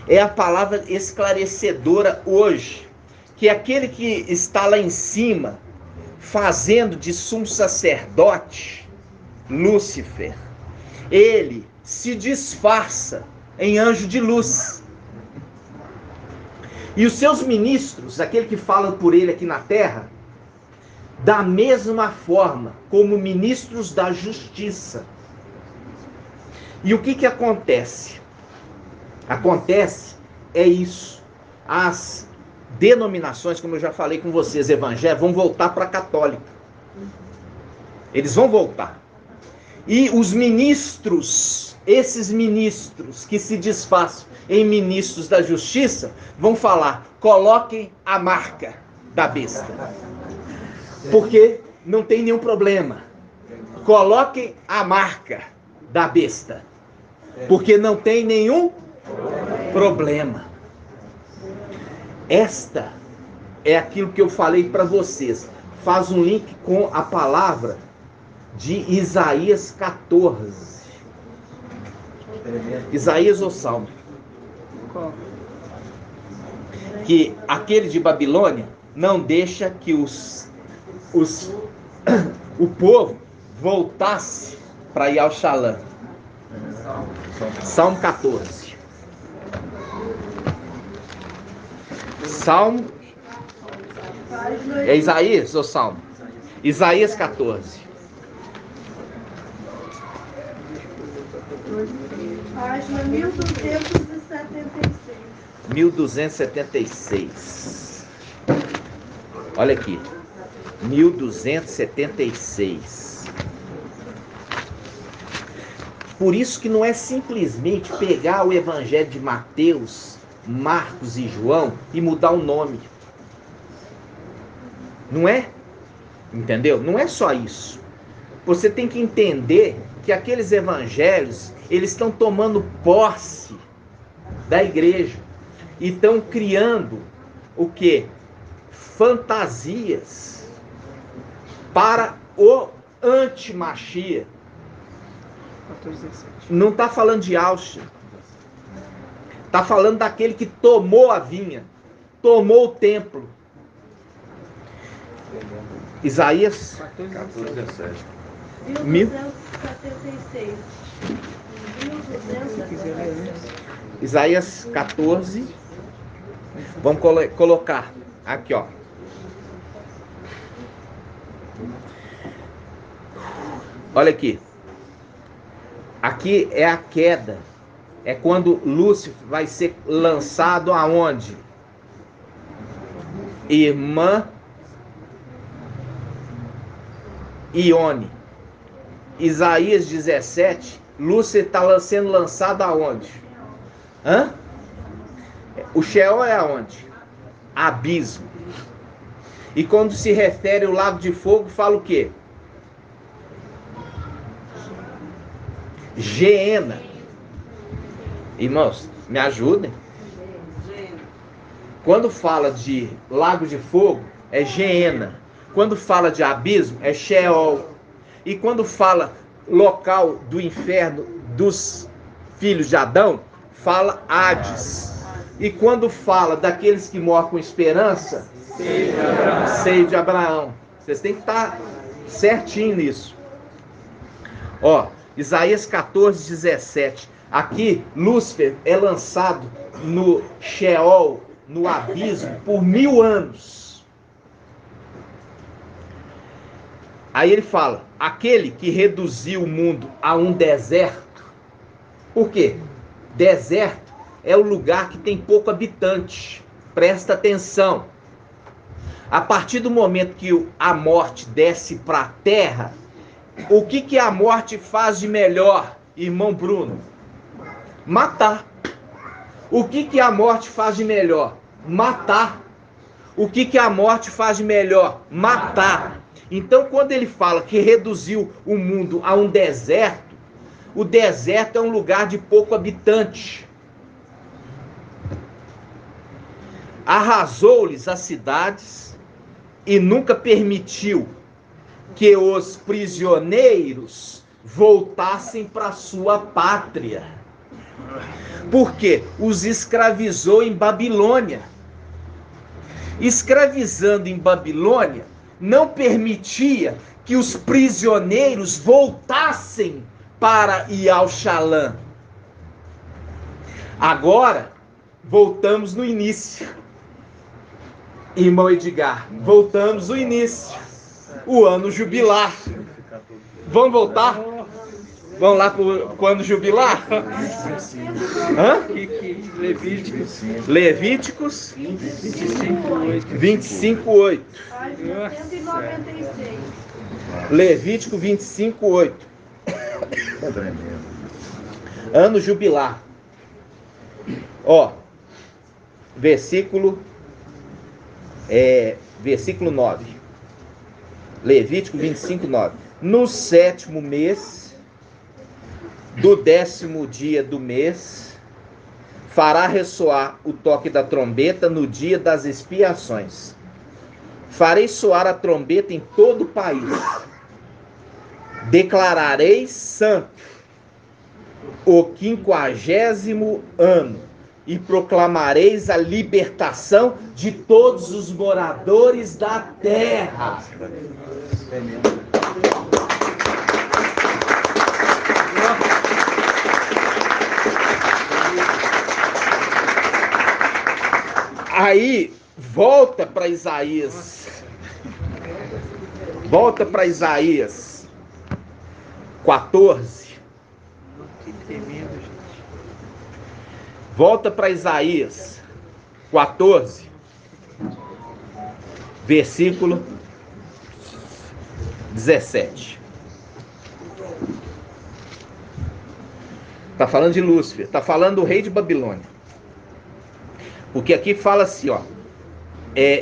é a palavra esclarecedora hoje, que aquele que está lá em cima, fazendo de sumo sacerdote, Lúcifer, ele se disfarça em anjo de luz. E os seus ministros, aquele que fala por ele aqui na terra, da mesma forma como ministros da justiça. E o que acontece? Acontece é isso. As denominações, como eu já falei com vocês, evangélicas, vão voltar para a católica. Eles vão voltar. E os ministros, esses ministros que se disfarçam em ministros da justiça, vão falar: coloquem a marca da besta. Porque não tem nenhum problema. Coloquem a marca da besta. Porque não tem nenhum problema. Esta é aquilo que eu falei para vocês. Faz um link com a palavra de Isaías 14. Isaías ou Salmo? Que aquele de Babilônia não deixa que o povo voltasse para Yalxalã. Salmo 14. Salmo. É Isaías ou Salmo? Isaías 14. Página 1276. 1276. Olha aqui. 1276. Por isso que não é simplesmente pegar o evangelho de Mateus, Marcos e João e mudar o nome. Não é? Entendeu? Não é só isso. Você tem que entender que aqueles evangelhos, eles estão tomando posse da igreja e estão criando o quê? Fantasias para o anti-Machia. Não está falando de Auschwitz. Está falando daquele que tomou a vinha, tomou o templo. Isaías 14:17. 1276. 1276. Isaías 14. Vamos colocar aqui, ó. Olha aqui. Aqui é a queda. É quando Lúcifer vai ser lançado aonde? Irmã Ione. Isaías 17. Lúcifer está sendo lançado aonde? Hã? O Sheol é aonde? Abismo. E quando se refere ao lago de fogo, fala o quê? Geena. Irmãos, me ajudem. Quando fala de lago de fogo, é Geena. Quando fala de abismo, é Sheol. E quando fala local do inferno dos filhos de Adão, fala Hades. E quando fala daqueles que morrem com esperança, seio de Abraão. Vocês têm que estar certinho nisso. Ó, Isaías 14:17. Aqui, Lúcifer é lançado no Sheol, no abismo, por 1000 anos. Aí ele fala, aquele que reduziu o mundo a um deserto. Por quê? Deserto é o lugar que tem pouco habitante. Presta atenção. A partir do momento que a morte desce para a terra, O que a morte faz de melhor, irmão Bruno? Matar. O que a morte faz de melhor? Matar. O que a morte faz de melhor? Matar. Então, quando ele fala que reduziu o mundo a um deserto, o deserto é um lugar de pouco habitante. Arrasou-lhes as cidades e nunca permitiu que os prisioneiros voltassem para sua pátria. Por quê? Os escravizou em Babilônia. Escravizando em Babilônia, não permitia que os prisioneiros voltassem para Ial-Shalã. Agora, voltamos no início. Irmão Edgar, voltamos no início. O ano jubilar. Vamos voltar? Vamos lá para o ano jubilar? Hã? Levíticos 25:8. Levítico 25:8. Ano jubilar. Ó, versículo 9. Levítico 25:9. No 7º mês, do 10º dia do mês, fará ressoar o toque da trombeta no dia das expiações. Farei soar a trombeta em todo o país. Declarareis santo o 50º ano e proclamareis a libertação de todos os moradores da terra. Aí, volta para Isaías. Volta para Isaías 14. Volta para Isaías 14, versículo 17. Está falando de Lúcifer, está falando do rei de Babilônia. Porque aqui fala assim, ó.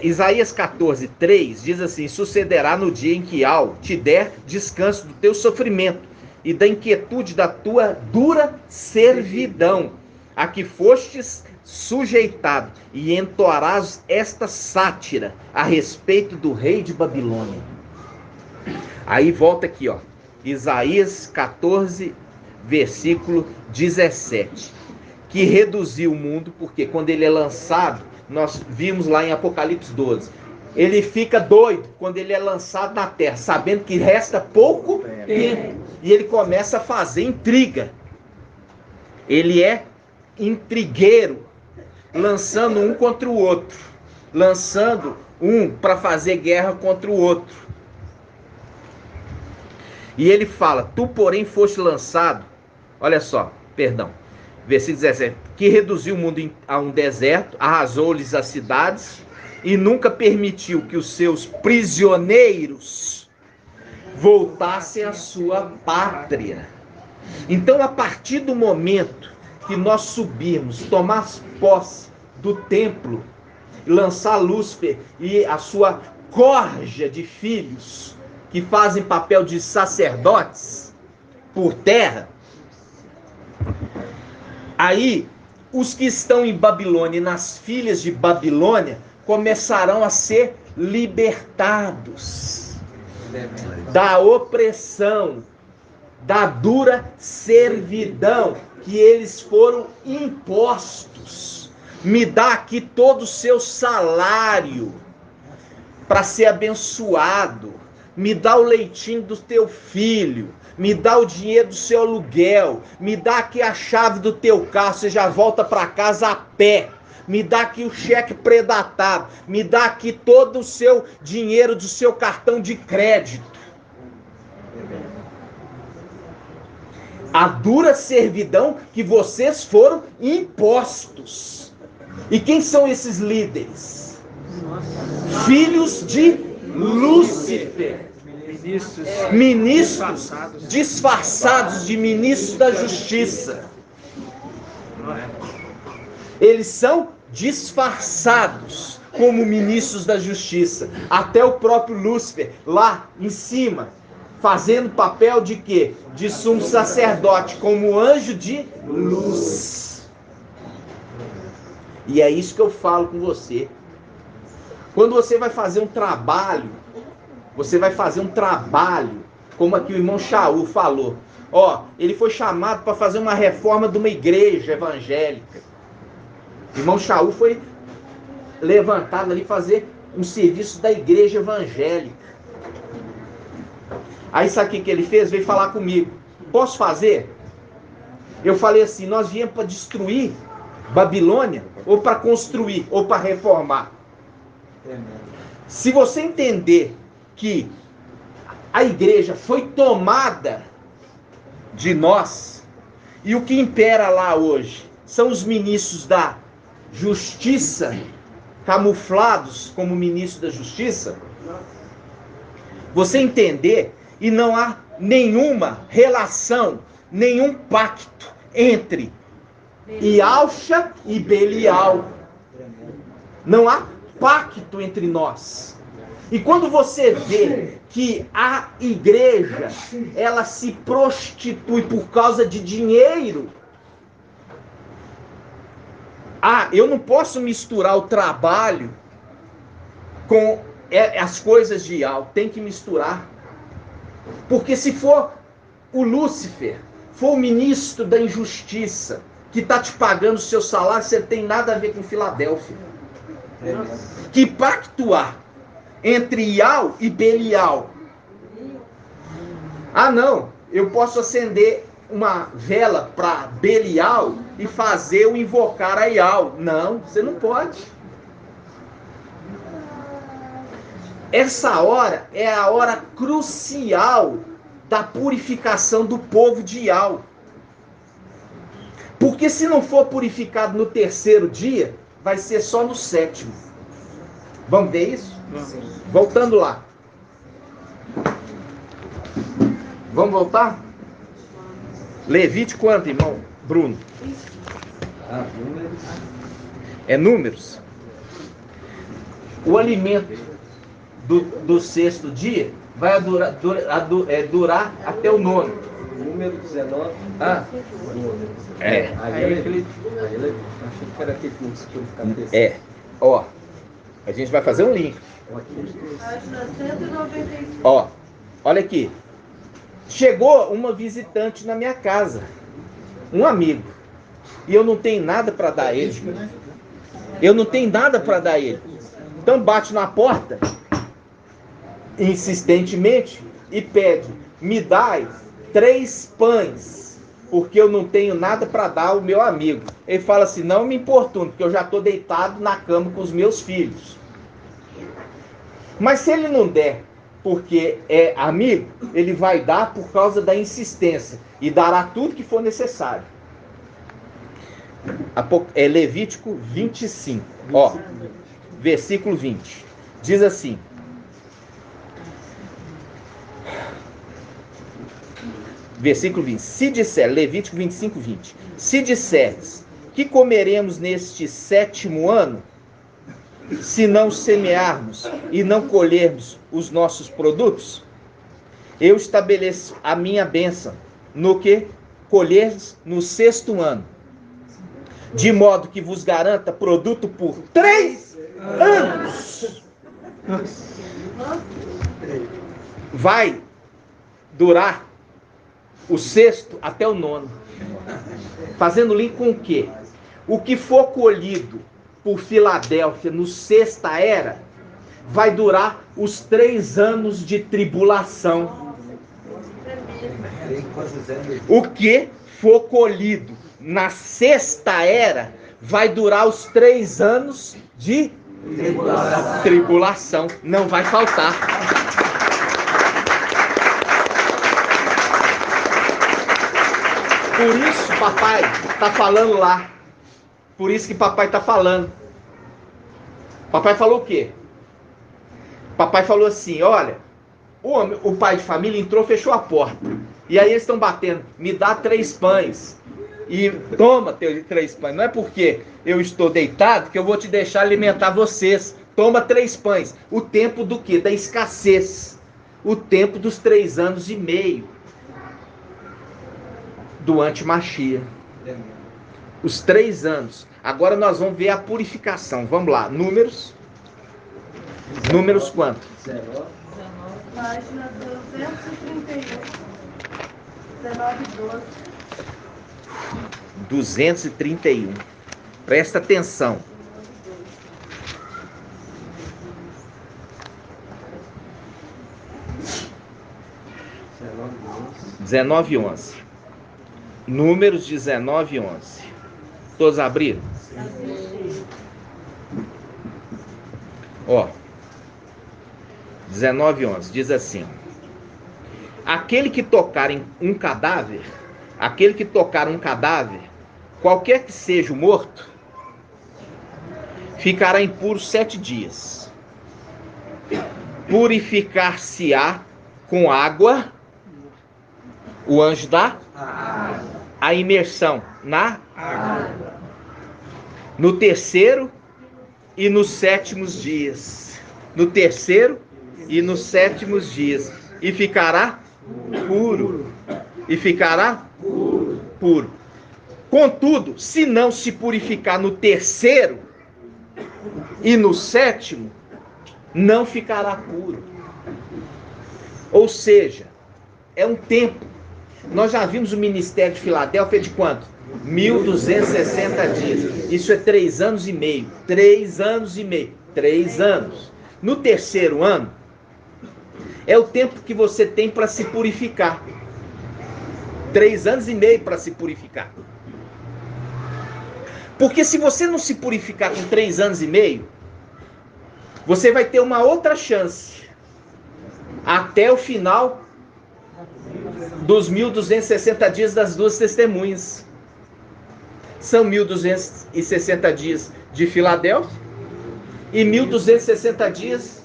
Isaías 14:3 diz assim: sucederá no dia em que Al te der descanso do teu sofrimento e da inquietude da tua dura servidão, a que fostes sujeitado, e entoarás esta sátira a respeito do rei de Babilônia. Aí volta aqui, ó, Isaías 14, versículo 17, que reduziu o mundo, porque quando ele é lançado, nós vimos lá em Apocalipse 12, ele fica doido quando ele é lançado na terra, sabendo que resta pouco tempo, e ele começa a fazer intriga. Ele é intrigueiro, lançando um contra o outro, lançando um para fazer guerra contra o outro. E ele fala: tu porém foste lançado, olha só, perdão, versículo 17, que reduziu o mundo a um deserto, arrasou-lhes as cidades e nunca permitiu que os seus prisioneiros voltassem à sua pátria. Então, a partir do momento que nós subirmos, tomar posse do templo, lançar Lúcifer e a sua corja de filhos, que fazem papel de sacerdotes, por terra, aí os que estão em Babilônia e nas filhas de Babilônia começarão a ser libertados da opressão, da dura servidão que eles foram impostos. Me dá aqui todo o seu salário para ser abençoado. Me dá o leitinho do teu filho. Me dá o dinheiro do seu aluguel. Me dá aqui a chave do teu carro. Você já volta para casa a pé. Me dá aqui o cheque predatado. Me dá aqui todo o seu dinheiro do seu cartão de crédito. A dura servidão que vocês foram impostos. E quem são esses líderes? Filhos de Lúcifer. Ministros disfarçados de ministros da justiça. Eles são disfarçados como ministros da justiça. Até o próprio Lúcifer, lá em cima, fazendo papel de quê? De sumo sacerdote, como anjo de luz. E é isso que eu falo com você. Quando você vai fazer um trabalho, como aqui o irmão Shaul falou. Ele foi chamado para fazer uma reforma de uma igreja evangélica. O irmão Shaul foi levantado ali fazer um serviço da igreja evangélica. Aí sabe o que ele fez? Veio falar comigo. Posso fazer? Eu falei assim, nós viemos para destruir Babilônia, ou para construir, ou para reformar. Se você entender que a igreja foi tomada de nós, e o que impera lá hoje são os ministros da justiça, camuflados como ministros da justiça, você entender, e não há nenhuma relação, nenhum pacto entre Ialcha e Belial. Não há pacto entre nós. E quando você vê que a igreja, ela se prostitui por causa de dinheiro, eu não posso misturar o trabalho com as coisas de Ial, tem que misturar. Porque se for o Lúcifer, for o ministro da injustiça, que está te pagando o seu salário, você não tem nada a ver com Filadélfia. Que pacto há entre Ial e Belial? Não, eu posso acender uma vela para Belial e fazer eu invocar a Ial. Não, você não pode. Essa hora é a hora crucial da purificação do povo de Ial. Porque se não for purificado no terceiro dia, vai ser só no sétimo. Vamos ver isso? Voltando lá. Vamos voltar? Levítico quanto, irmão Bruno? É Números. O alimento do sexto dia vai durar até o nono. Número 19. Achei que era aquele que não se ficar a gente vai fazer um link. Olha aqui. Chegou uma visitante na minha casa, um amigo, e eu não tenho nada para dar a ele. Então bate na porta insistentemente e pede: me dai 3 pães, porque eu não tenho nada para dar ao meu amigo. Ele fala assim: não me importuno, porque eu já estou deitado na cama com os meus filhos. Mas se ele não der porque é amigo, ele vai dar por causa da insistência e dará tudo que for necessário. É Levítico 25, versículo 20. Diz assim: versículo 20. Se disser, Levítico 25, 20. Se disseres: que comeremos neste 7º ano, se não semearmos e não colhermos os nossos produtos? Eu estabeleço a minha bênção no que colheres no 6º ano, de modo que vos garanta produto por 3 anos. Vai durar o 6º até o 9º. Fazendo link com o quê? O que for colhido por Filadélfia no 6ª era, vai durar os 3 anos de tribulação. O que for colhido na 6ª era, vai durar os 3 anos de tribulação. Não vai faltar. Por isso papai está falando lá. Por isso que papai está falando. Papai falou o quê? Papai falou assim: olha, o pai de família entrou, fechou a porta. E aí eles estão batendo, me dá 3 pães. E toma 3 pães. Não é porque eu estou deitado que eu vou te deixar alimentar vocês. Toma 3 pães. O tempo do quê? Da escassez. O tempo dos 3 anos e meio do anti-Machia. Os 3 anos. Agora nós vamos ver a purificação. Vamos lá. Números. Números quanto? 19, página 231. 19:12. 231. Presta atenção. 19:11. Números 19:11. Todos abriram? Ó. 19:11 diz assim: aquele que tocar em um cadáver, qualquer que seja o morto, ficará impuro 7 dias. Purificar-se-á com água, o anjo dá a imersão na água, no terceiro e nos 7º dias. No terceiro e nos 7º dias. E ficará puro. E ficará puro. Contudo, se não se purificar no terceiro e no 7º, não ficará puro. Ou seja, é um tempo. Nós já vimos o ministério de Filadélfia de quanto? 1260 dias. Isso é 3 anos e meio. 3 anos e meio. 3 anos. No terceiro ano, é o tempo que você tem para se purificar. 3 anos e meio para se purificar. Porque se você não se purificar com 3 anos e meio, você vai ter uma outra chance. Até o final dos 1260 dias das 2 testemunhas. São 1260 dias de Filadélfia e 1260 dias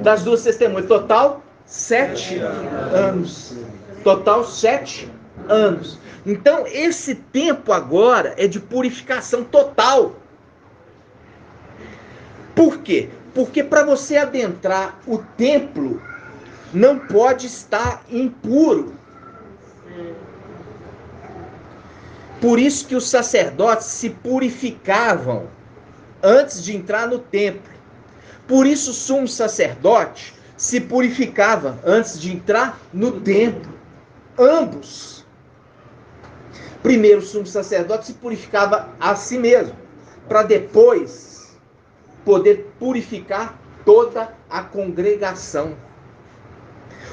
das 2 testemunhas. Total 7 anos. Total 7 anos. Então esse tempo agora é de purificação total. Por quê? Porque para você adentrar o templo, não pode estar impuro. Por isso que os sacerdotes se purificavam antes de entrar no templo. Por isso o sumo sacerdote se purificava antes de entrar no templo. Ambos. Primeiro o sumo sacerdote se purificava a si mesmo, para depois poder purificar toda a congregação.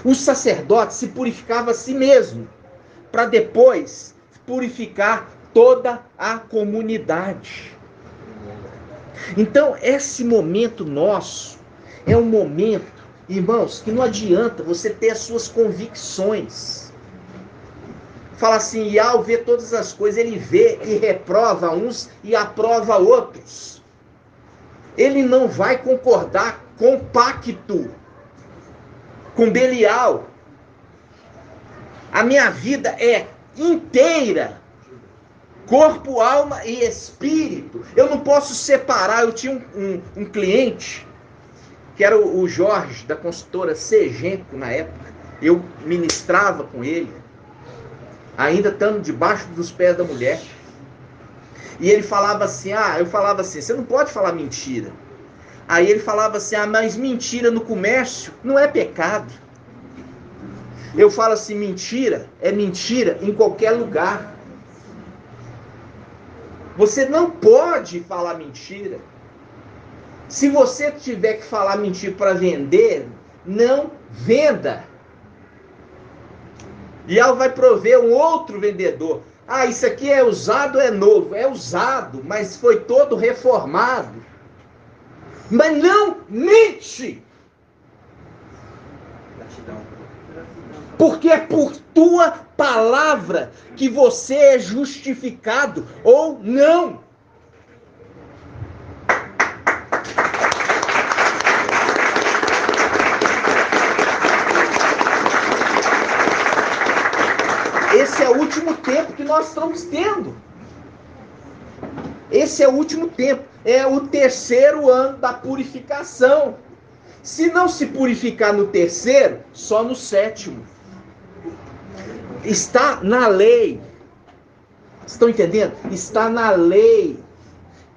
O sacerdote se purificava a si mesmo, para depois purificar toda a comunidade. Então, esse momento nosso é um momento, irmãos, que não adianta você ter as suas convicções. Fala assim, e ao ver todas as coisas, ele vê e reprova uns e aprova outros. Ele não vai concordar com pacto, com Belial. A minha vida é inteira, corpo, alma e espírito. Eu não posso separar. Eu tinha um cliente, que era o Jorge, da consultora Segenco na época. Eu ministrava com ele, ainda estando debaixo dos pés da mulher. E ele falava assim, eu falava assim, você não pode falar mentira. Aí ele falava assim, mas mentira no comércio não é pecado. Eu falo assim, mentira é mentira em qualquer lugar. Você não pode falar mentira. Se você tiver que falar mentira para vender, não venda. E ela vai prover um outro vendedor. Isso aqui é usado, é novo. É usado, mas foi todo reformado. Mas não mente. Porque é por tua palavra que você é justificado ou não. tempo que nós estamos tendo. Esse é o último tempo. É o terceiro ano da purificação. Se não se purificar no terceiro, só no sétimo. Está na lei. Estão entendendo? Está na lei.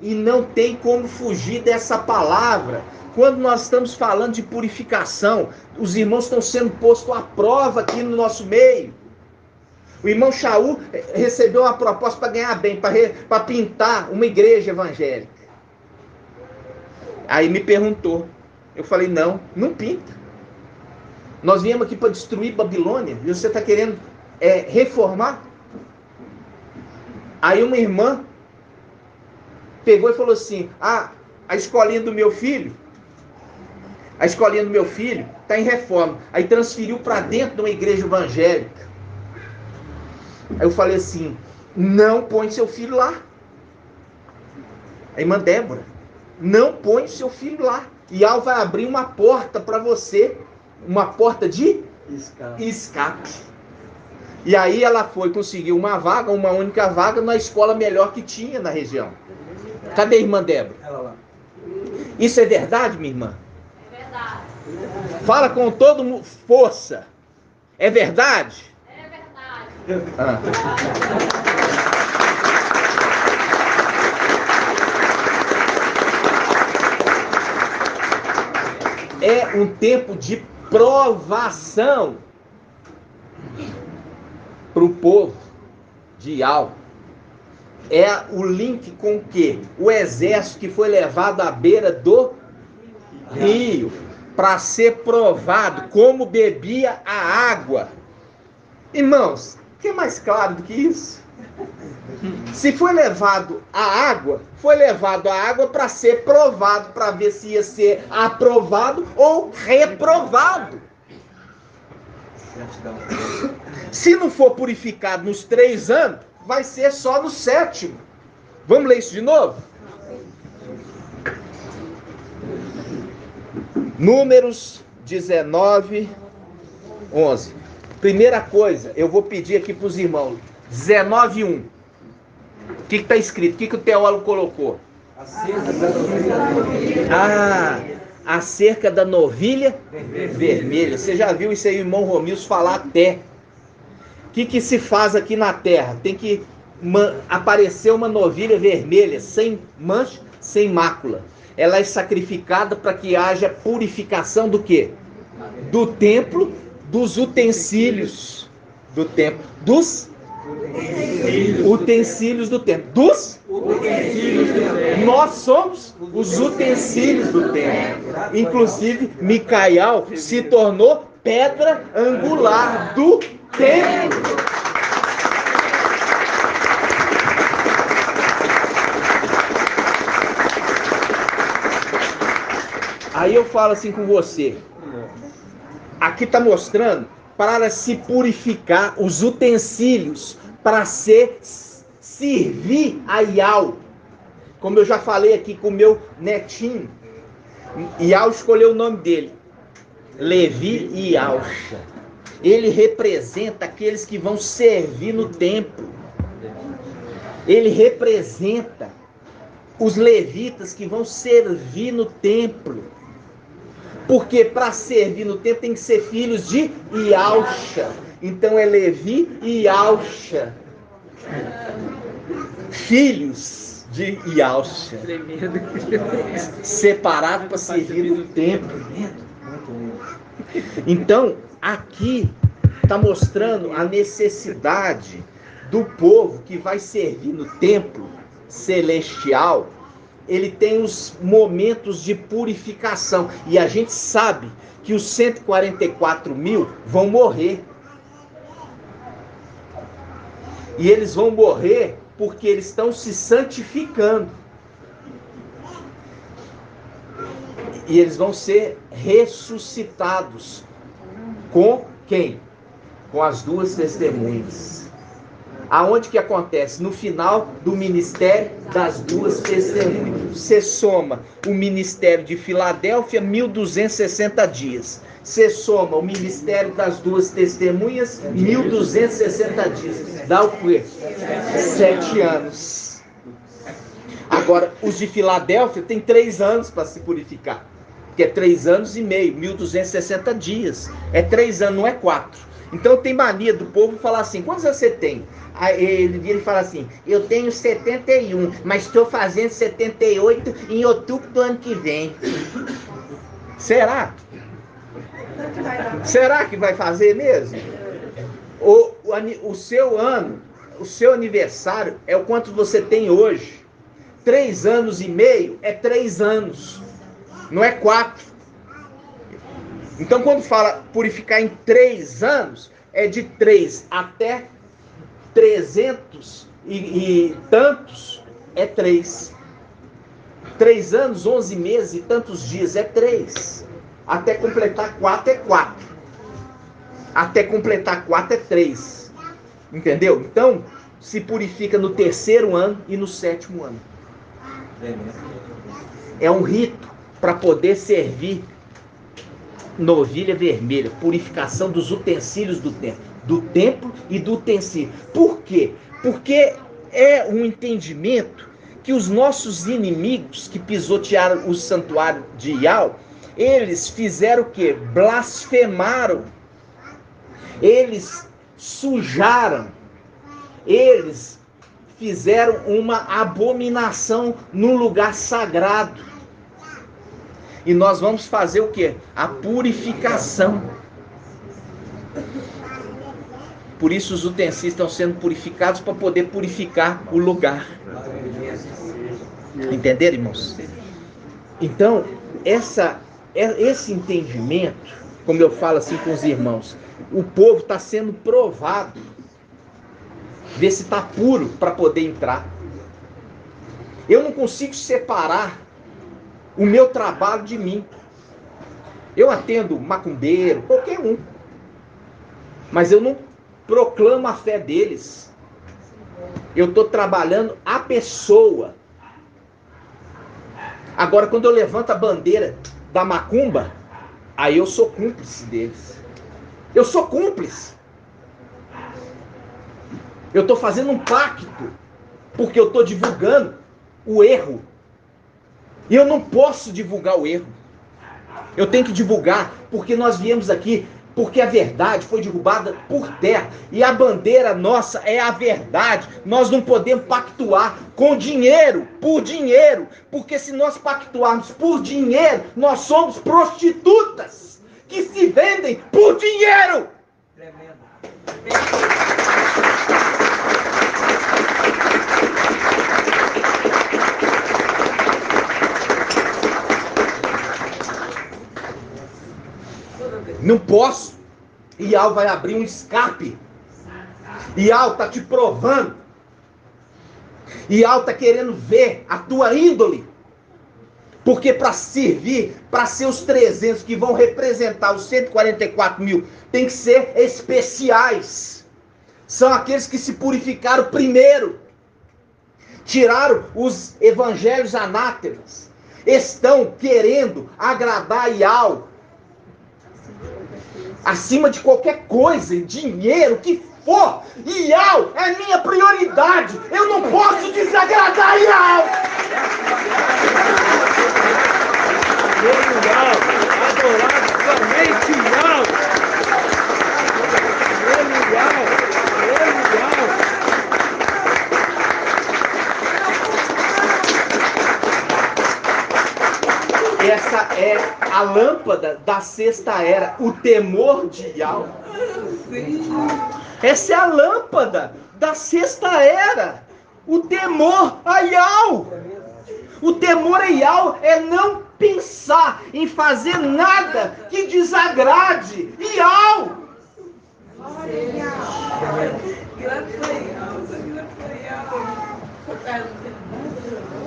E não tem como fugir dessa palavra. Quando nós estamos falando de purificação, os irmãos estão sendo postos à prova aqui no nosso meio. O irmão Shaul recebeu uma proposta para ganhar bem, para pintar uma igreja evangélica. Aí me perguntou. Eu falei, não pinta. Nós viemos aqui para destruir Babilônia e você está querendo reformar? Aí uma irmã pegou e falou assim, a escolinha do meu filho está em reforma. Aí transferiu para dentro de uma igreja evangélica. Aí eu falei assim, não põe seu filho lá. A irmã Débora, não põe seu filho lá. E Al vai abrir uma porta para você, uma porta de escape. E aí ela conseguiu uma vaga, uma única vaga, na escola melhor que tinha na região. Cadê a irmã Débora? Ela lá. Isso é verdade, minha irmã? É verdade. Fala com toda força. É verdade? É verdade. É um tempo de provação para o povo de Al. É o link com o quê? O exército que foi levado à beira do rio para ser provado como bebia a água. Irmãos, o que é mais claro do que isso? Se foi levado a água, foi levado a água para ser provado, para ver se ia ser aprovado ou reprovado. Se não for purificado nos 3 anos, vai ser só no 7º. Vamos ler isso de novo? Números 19, 11. Primeira coisa, eu vou pedir aqui para os irmãos. 19:1. O que está escrito? O que o teólogo colocou? Acerca da novilha vermelha. Você já viu isso aí, o irmão Romilson falar até. O que se faz aqui na terra? Tem que aparecer uma novilha vermelha, sem mancha, sem mácula. Ela é sacrificada para que haja purificação do quê? Do templo, dos utensílios do templo. Dos utensílios do templo. Dos utensílios do templo. Nós somos os utensílios do templo. Inclusive, Micael se tornou pedra angular do templo. Aí eu falo assim com você. Aqui está mostrando para se purificar os utensílios, para servir a Ial. Como eu já falei aqui com o meu netinho, Ial escolheu o nome dele, Levi e Alcha. Ele representa aqueles que vão servir no templo. Ele representa os levitas que vão servir no templo. Porque para servir no templo tem que ser filhos de Ialcha. Então é Levi e Alcha. Filhos de Ialcha. Separados para servir no templo. Então, aqui está mostrando a necessidade do povo que vai servir no templo celestial. Ele tem os momentos de purificação. E a gente sabe que os 144.000 vão morrer. E eles vão morrer porque eles estão se santificando. E eles vão ser ressuscitados. Com quem? Com as 2 testemunhas. Aonde que acontece? No final do ministério das 2 testemunhas. Você soma o ministério de Filadélfia, 1260 dias. Você soma o ministério das duas testemunhas, 1.260 dias. Dá o quê? 7 anos. Agora, os de Filadélfia tem 3 anos para se purificar. Que é 3 anos e meio, 1.260 dias. É 3 anos, não é 4. Então tem mania do povo falar assim, quantos anos você tem? Aí ele vira e fala assim, eu tenho 71, mas estou fazendo 78 em outubro do ano que vem. Será? Será que vai fazer mesmo? O seu ano, o seu aniversário é o quanto você tem hoje. 3 anos e meio é 3 anos, não é 4. Então quando fala purificar em 3 anos, é de 3 até 300 e tantos, é 3. 3 anos, 11 meses e tantos dias, é 3. Até completar 4 é 4. Até completar 4 é 3. Entendeu? Então, se purifica no 3º ano e no 7º ano. É um rito para poder servir novilha vermelha, purificação dos utensílios do templo e do utensílio. Por quê? Porque é um entendimento que os nossos inimigos que pisotearam o santuário de Yahweh, eles fizeram o quê? Blasfemaram. Eles sujaram. Eles fizeram uma abominação no lugar sagrado. E nós vamos fazer o quê? A purificação. Por isso os utensílios estão sendo purificados para poder purificar o lugar. Entenderam, irmãos? Então, esse entendimento, como eu falo assim com os irmãos, o povo está sendo provado. Ver se está puro para poder entrar. Eu não consigo separar o meu trabalho de mim. Eu atendo macumbeiro, qualquer um. Mas eu não proclamo a fé deles. Eu estou trabalhando a pessoa. Agora, quando eu levanto a bandeira da macumba, aí eu sou cúmplice deles. Eu sou cúmplice. Eu estou fazendo um pacto, porque eu estou divulgando o erro. E eu não posso divulgar o erro. Eu tenho que divulgar, porque nós viemos aqui, porque a verdade foi derrubada por terra. E a bandeira nossa é a verdade. Nós não podemos pactuar com dinheiro, por dinheiro. Porque se nós pactuarmos por dinheiro, nós somos prostitutas que se vendem por dinheiro. Tremendo. Não posso. Ial vai abrir um escape. Ial está te provando. Ial está querendo ver a tua índole. Porque para servir, para ser os 300 que vão representar os 144 mil, tem que ser especiais. São aqueles que se purificaram primeiro. Tiraram os evangelhos anátemas. Estão querendo agradar Ial. Acima de qualquer coisa, dinheiro, o que for. Ial é minha prioridade. Eu não posso desagradar Ial. Adorado somente Ial. Essa é a lâmpada da sexta era, o temor de Ial. Essa é a lâmpada da sexta era, o temor a Ial. O temor a Ial é não pensar em fazer nada que desagrade Ial.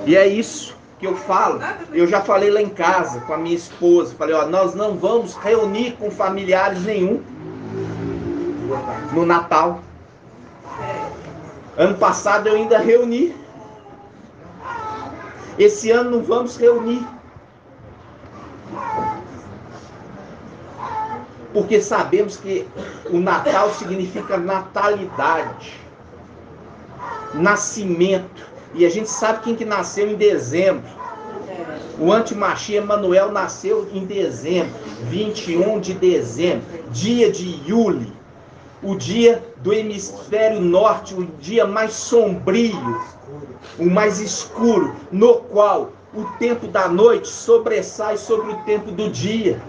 E é isso que eu falo. Eu já falei lá em casa com a minha esposa, falei, ó, nós não vamos reunir com familiares nenhum no Natal. Ano passado eu ainda reuni. Esse ano não vamos reunir. Porque sabemos que o Natal significa natalidade, nascimento. E a gente sabe quem que nasceu em dezembro. O Antimachia Emanuel nasceu em dezembro, 21 de dezembro, dia de Yule, o dia do hemisfério norte, o dia mais sombrio, o mais escuro, no qual o tempo da noite sobressai sobre o tempo do dia.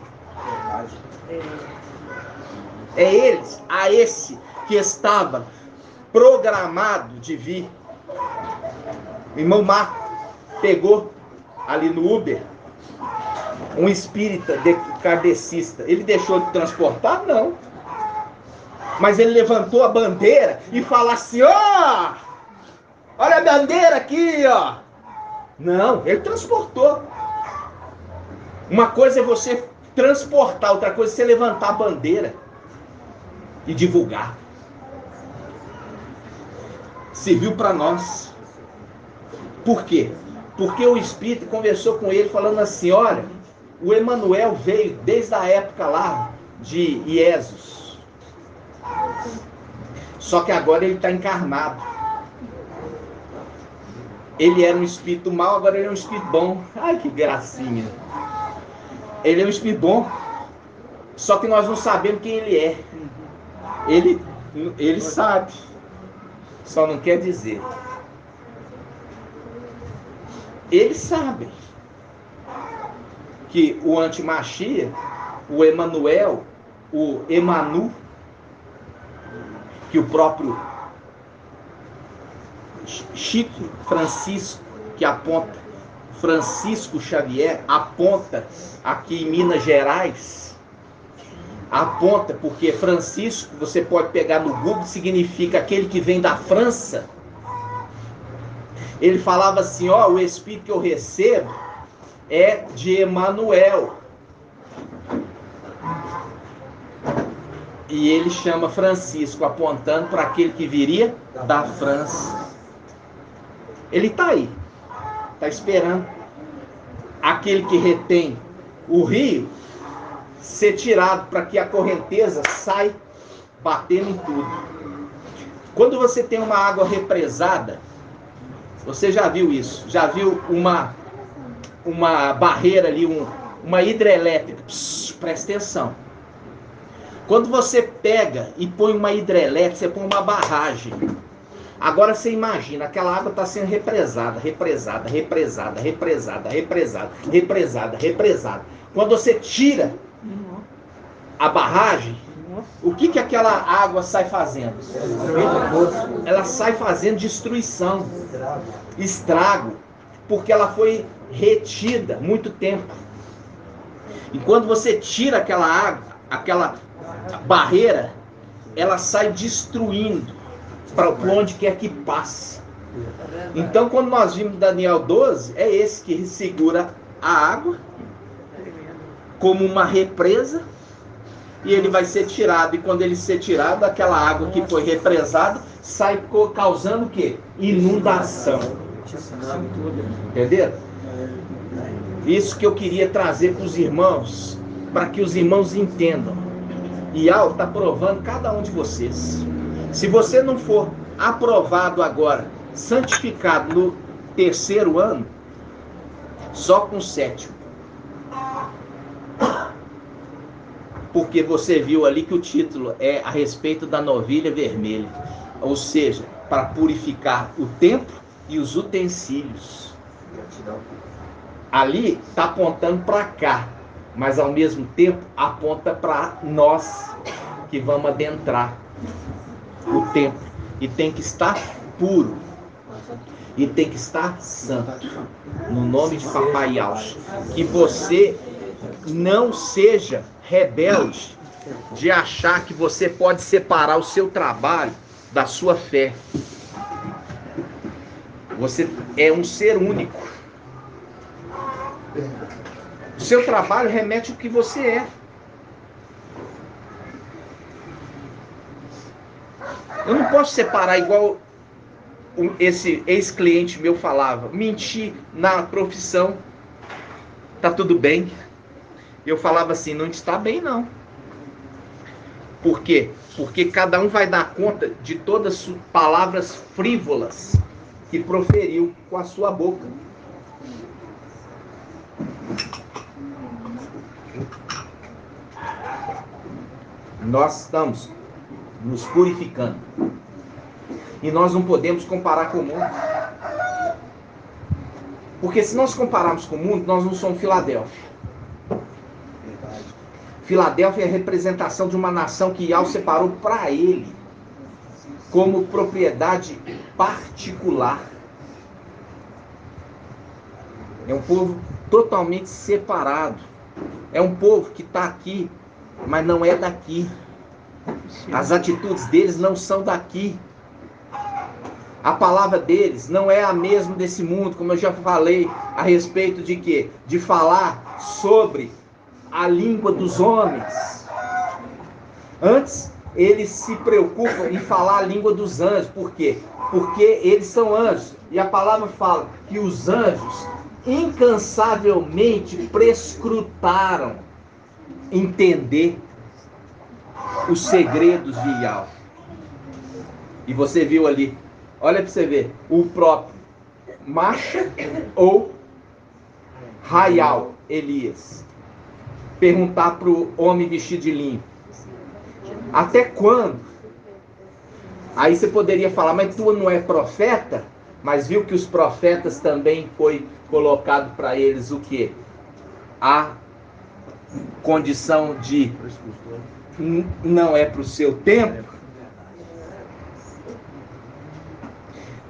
É esse que estava programado de vir. O irmão Marco pegou ali no Uber um espírita kardecista. Ele deixou de transportar? Não. Mas ele levantou a bandeira e falou assim: ó, olha a bandeira aqui, ó. Não, ele transportou. Uma coisa é você transportar, outra coisa é você levantar a bandeira e divulgar. Serviu para nós. Por quê? Porque o Espírito conversou com ele falando assim: olha, o Emanuel veio desde a época lá de Iesus. Só que agora ele está encarnado. Ele era um espírito mau, agora ele é um espírito bom. Ai, que gracinha. Ele é um espírito bom. Só que nós não sabemos quem ele é. Ele sabe. Só não quer dizer. Eles sabem que o Antimachia, o Emanuel, o Emanu, que o próprio Chico Francisco, que aponta, Francisco Xavier, aponta aqui em Minas Gerais, aponta porque Francisco, você pode pegar no Google, significa aquele que vem da França. Ele falava assim: ó, o Espírito que eu recebo é de Emanuel. E ele chama Francisco, apontando para aquele que viria da França. Ele está aí, está esperando aquele que retém o rio ser tirado para que a correnteza saia batendo em tudo. Quando você tem uma água represada, você já viu isso? Já viu uma barreira ali, uma hidrelétrica? Presta atenção. Quando você pega e põe uma hidrelétrica, você põe uma barragem. Agora você imagina, aquela água está sendo represada. Quando você tira a barragem, o que aquela água sai fazendo? Ela sai fazendo destruição, estrago, porque ela foi retida muito tempo. E quando você tira aquela água, aquela barreira, ela sai destruindo para onde quer que passe. Então, quando nós vimos Daniel 12, é esse que segura a água como uma represa, e ele vai ser tirado. E quando ele ser tirado, aquela água que foi represada sai causando o quê? Inundação. Entenderam? Isso que eu queria trazer para os irmãos, para que os irmãos entendam. E Al está provando cada um de vocês. Se você não for aprovado agora, santificado no 3º ano, só com o 7º. Porque você viu ali que o título é a respeito da novilha vermelha. Ou seja, para purificar o templo e os utensílios. Ali está apontando para cá, mas ao mesmo tempo aponta para nós que vamos adentrar o templo. E tem que estar puro. E tem que estar santo. No nome de Papai Yaush. Que você não seja rebelde de achar que você pode separar o seu trabalho da sua fé. Você é um ser único. O seu trabalho remete ao que você é. Eu não posso separar igual esse ex-cliente meu falava. Mentir na profissão, tá tudo bem. Eu falava assim: não está bem não. Por quê? Porque cada um vai dar conta de todas as palavras frívolas que proferiu com a sua boca. Nós estamos nos purificando. E nós não podemos comparar com o mundo. Porque se nós compararmos com o mundo, nós não somos Filadélfia. Filadélfia é a representação de uma nação que Yahweh separou para ele, como propriedade particular. É um povo totalmente separado. É um povo que está aqui, mas não é daqui. As atitudes deles não são daqui. A palavra deles não é a mesma desse mundo, como eu já falei a respeito de quê? De falar sobre a língua dos homens. Antes, eles se preocupam em falar a língua dos anjos. Por quê? Porque eles são anjos. E a palavra fala que os anjos incansavelmente prescrutaram entender os segredos de Yahweh. E você viu ali, olha para você ver, o próprio Macha ou Raial Elias perguntar para o homem vestido de linho: até quando? Aí você poderia falar, mas tu não é profeta? Mas viu que os profetas também foi colocado para eles o quê? A condição de não é para o seu tempo.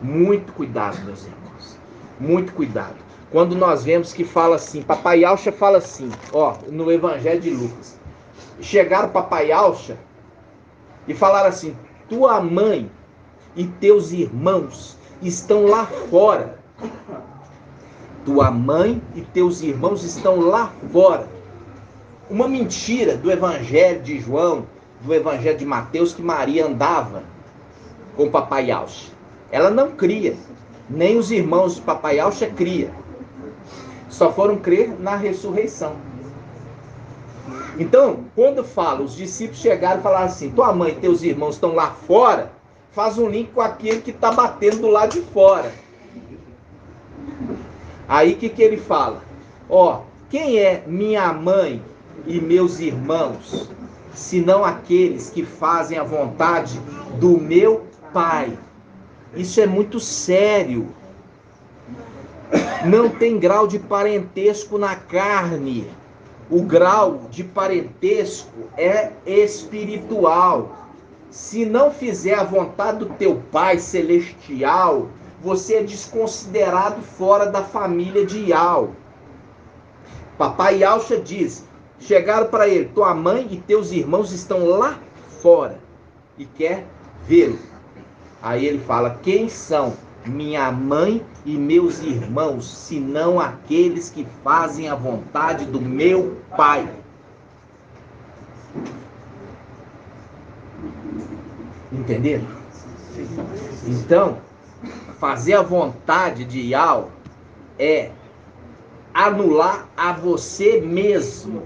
Muito cuidado, meus irmãos. Muito cuidado. Quando nós vemos que fala assim, Papai Alcha fala assim, ó, no Evangelho de Lucas. Chegaram Papai Alcha e falaram assim: tua mãe e teus irmãos estão lá fora. Tua mãe e teus irmãos estão lá fora. Uma mentira do Evangelho de João, do Evangelho de Mateus, que Maria andava com Papai Alcha. Ela não cria, nem os irmãos de Papai Alcha cria. Só foram crer na ressurreição. Então, quando fala, os discípulos chegaram e falaram assim: tua mãe e teus irmãos estão lá fora, faz um link com aquele que está batendo do lado de fora. Aí o que ele fala? Ó, quem é minha mãe e meus irmãos, senão aqueles que fazem a vontade do meu Pai? Isso é muito sério. Não tem grau de parentesco na carne. O grau de parentesco é espiritual. Se não fizer a vontade do teu Pai celestial, você é desconsiderado fora da família de Yahweh. Papai Yahweh diz, chegaram para ele: tua mãe e teus irmãos estão lá fora e quer vê-lo. Aí ele fala: quem são minha mãe e meus irmãos, senão aqueles que fazem a vontade do meu Pai? Entenderam? Então, fazer a vontade de Yahweh é anular a você mesmo.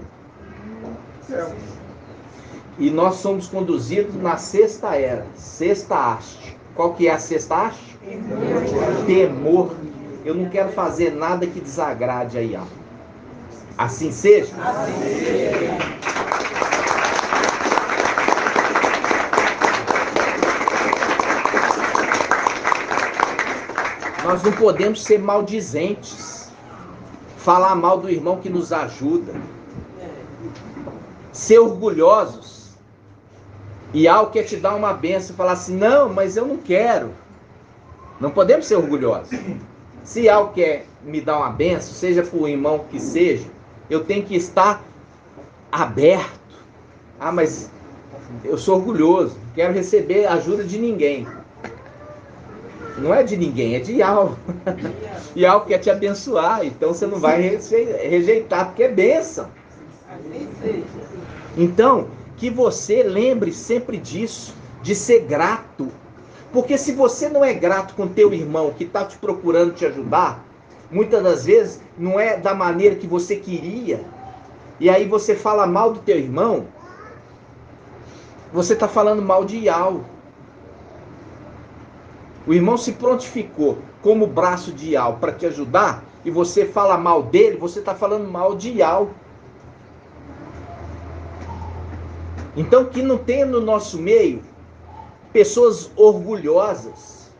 E nós somos conduzidos na sexta era, sexta haste. Qual que é a sexta haste? Temor. Eu não quero fazer nada que desagrade a Yahweh. Assim seja? Assim seja. Nós não podemos ser maldizentes, falar mal do irmão que nos ajuda, ser orgulhosos. E algo quer te dar uma benção e falar assim: não, mas eu não quero. Não podemos ser orgulhosos. Se algo quer me dar uma benção, seja para o irmão que seja, eu tenho que estar aberto. Ah, mas eu sou orgulhoso, não quero receber ajuda de ninguém. Não é de ninguém, é de Yahweh. Yahweh quer te abençoar, então você não vai rejeitar, porque é bênção. Então, que você lembre sempre disso, de ser grato. Porque se você não é grato com teu irmão que está te procurando te ajudar, muitas das vezes não é da maneira que você queria, e aí você fala mal do teu irmão, Você está falando mal de Iau. O irmão se prontificou como braço de Iau para te ajudar, e você fala mal dele, você está falando mal de Iau. Então, que não tenha no nosso meio pessoas orgulhosas,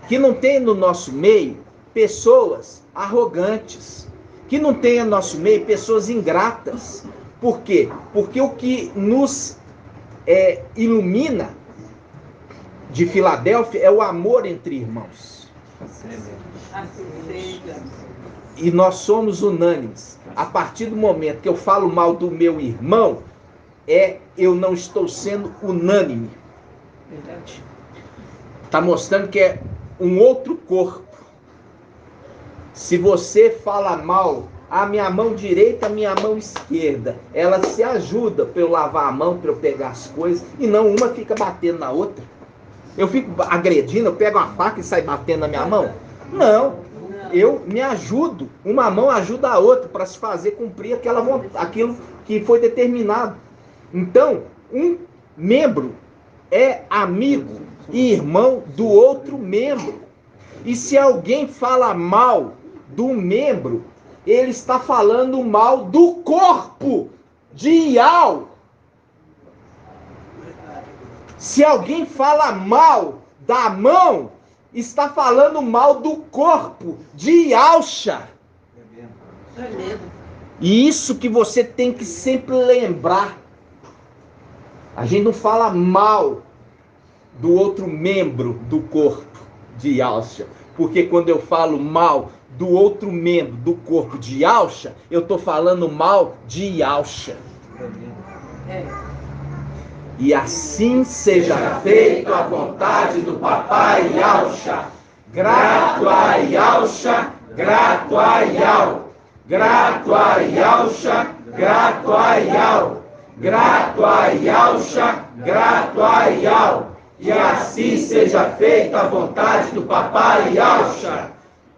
que não tenha no nosso meio pessoas arrogantes, que não tenha no nosso meio pessoas ingratas. Por quê? Porque o que nos ilumina de Filadélfia é o amor entre irmãos. E nós somos unânimes. A partir do momento que eu falo mal do meu irmão, eu não estou sendo unânime. Está mostrando que é um outro corpo. Se você fala mal, a minha mão direita, a minha mão esquerda, ela se ajuda para eu lavar a mão, para eu pegar as coisas, e não uma fica batendo na outra. Eu fico agredindo, eu pego uma faca e saio batendo na minha mão? Não, eu me ajudo. Uma mão ajuda a outra para se fazer cumprir aquilo que foi determinado. Então, um membro é amigo e irmão do outro membro. E se alguém fala mal do membro, ele está falando mal do corpo de Iau. Se alguém fala mal da mão, está falando mal do corpo de Iauxa. E isso que você tem que sempre lembrar. A gente não fala mal do outro membro do corpo de Iauxa. Porque quando eu falo mal do outro membro do corpo de Iauxa, eu estou falando mal de Iauxa. E assim seja feito a vontade do papai Iauxa. Grato a Iauxa, grato a Iau. Grato a Iauxa, grato a Iau. Grato a Iauxa, grato a Iau. E assim seja feita a vontade do papai Iauxa.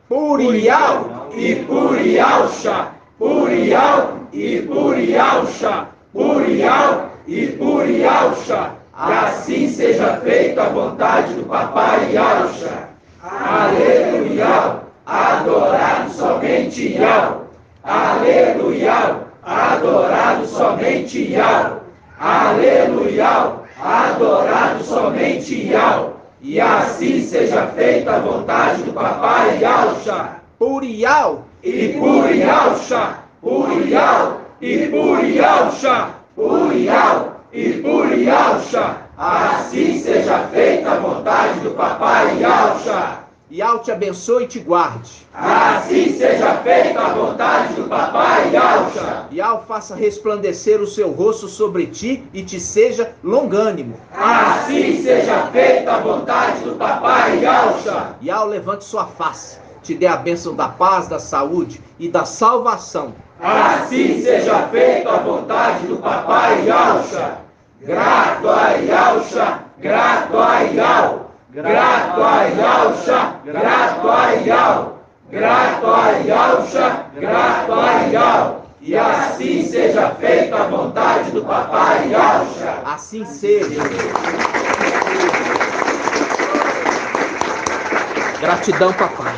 Por Iau e por Iauxa. Por Iau e por Iauxa. Por Iau e por Iauxa. E assim seja feita a vontade do papai Iauxa. Aleluia. Adorado somente Iau. Aleluia. Adorado somente Iau. Aleluia. Adorado somente Iau. E assim seja feita a vontade do papai Iauxa. Por Iau e por Iauxa. Por Iau e por Iauxa. Por Iau e por Iauxa. Assim seja feita a vontade do papai Iauxa. Iau te abençoe e te guarde. Assim seja feita a vontade do papai Iauxa. Iau faça resplandecer o seu rosto sobre ti e te seja longânimo. Assim seja feita a vontade do papai Iauxa. Iau levante sua face, te dê a bênção da paz, da saúde e da salvação. Assim seja feita a vontade do papai Iauxa. Grato a Iauxa, grato a Iau. Grato a Iauxa, grato a Iau. Grato a Iauxa, grato a Iau. E assim seja feita a vontade do papai Iauxa. Assim seja. Gratidão, papai.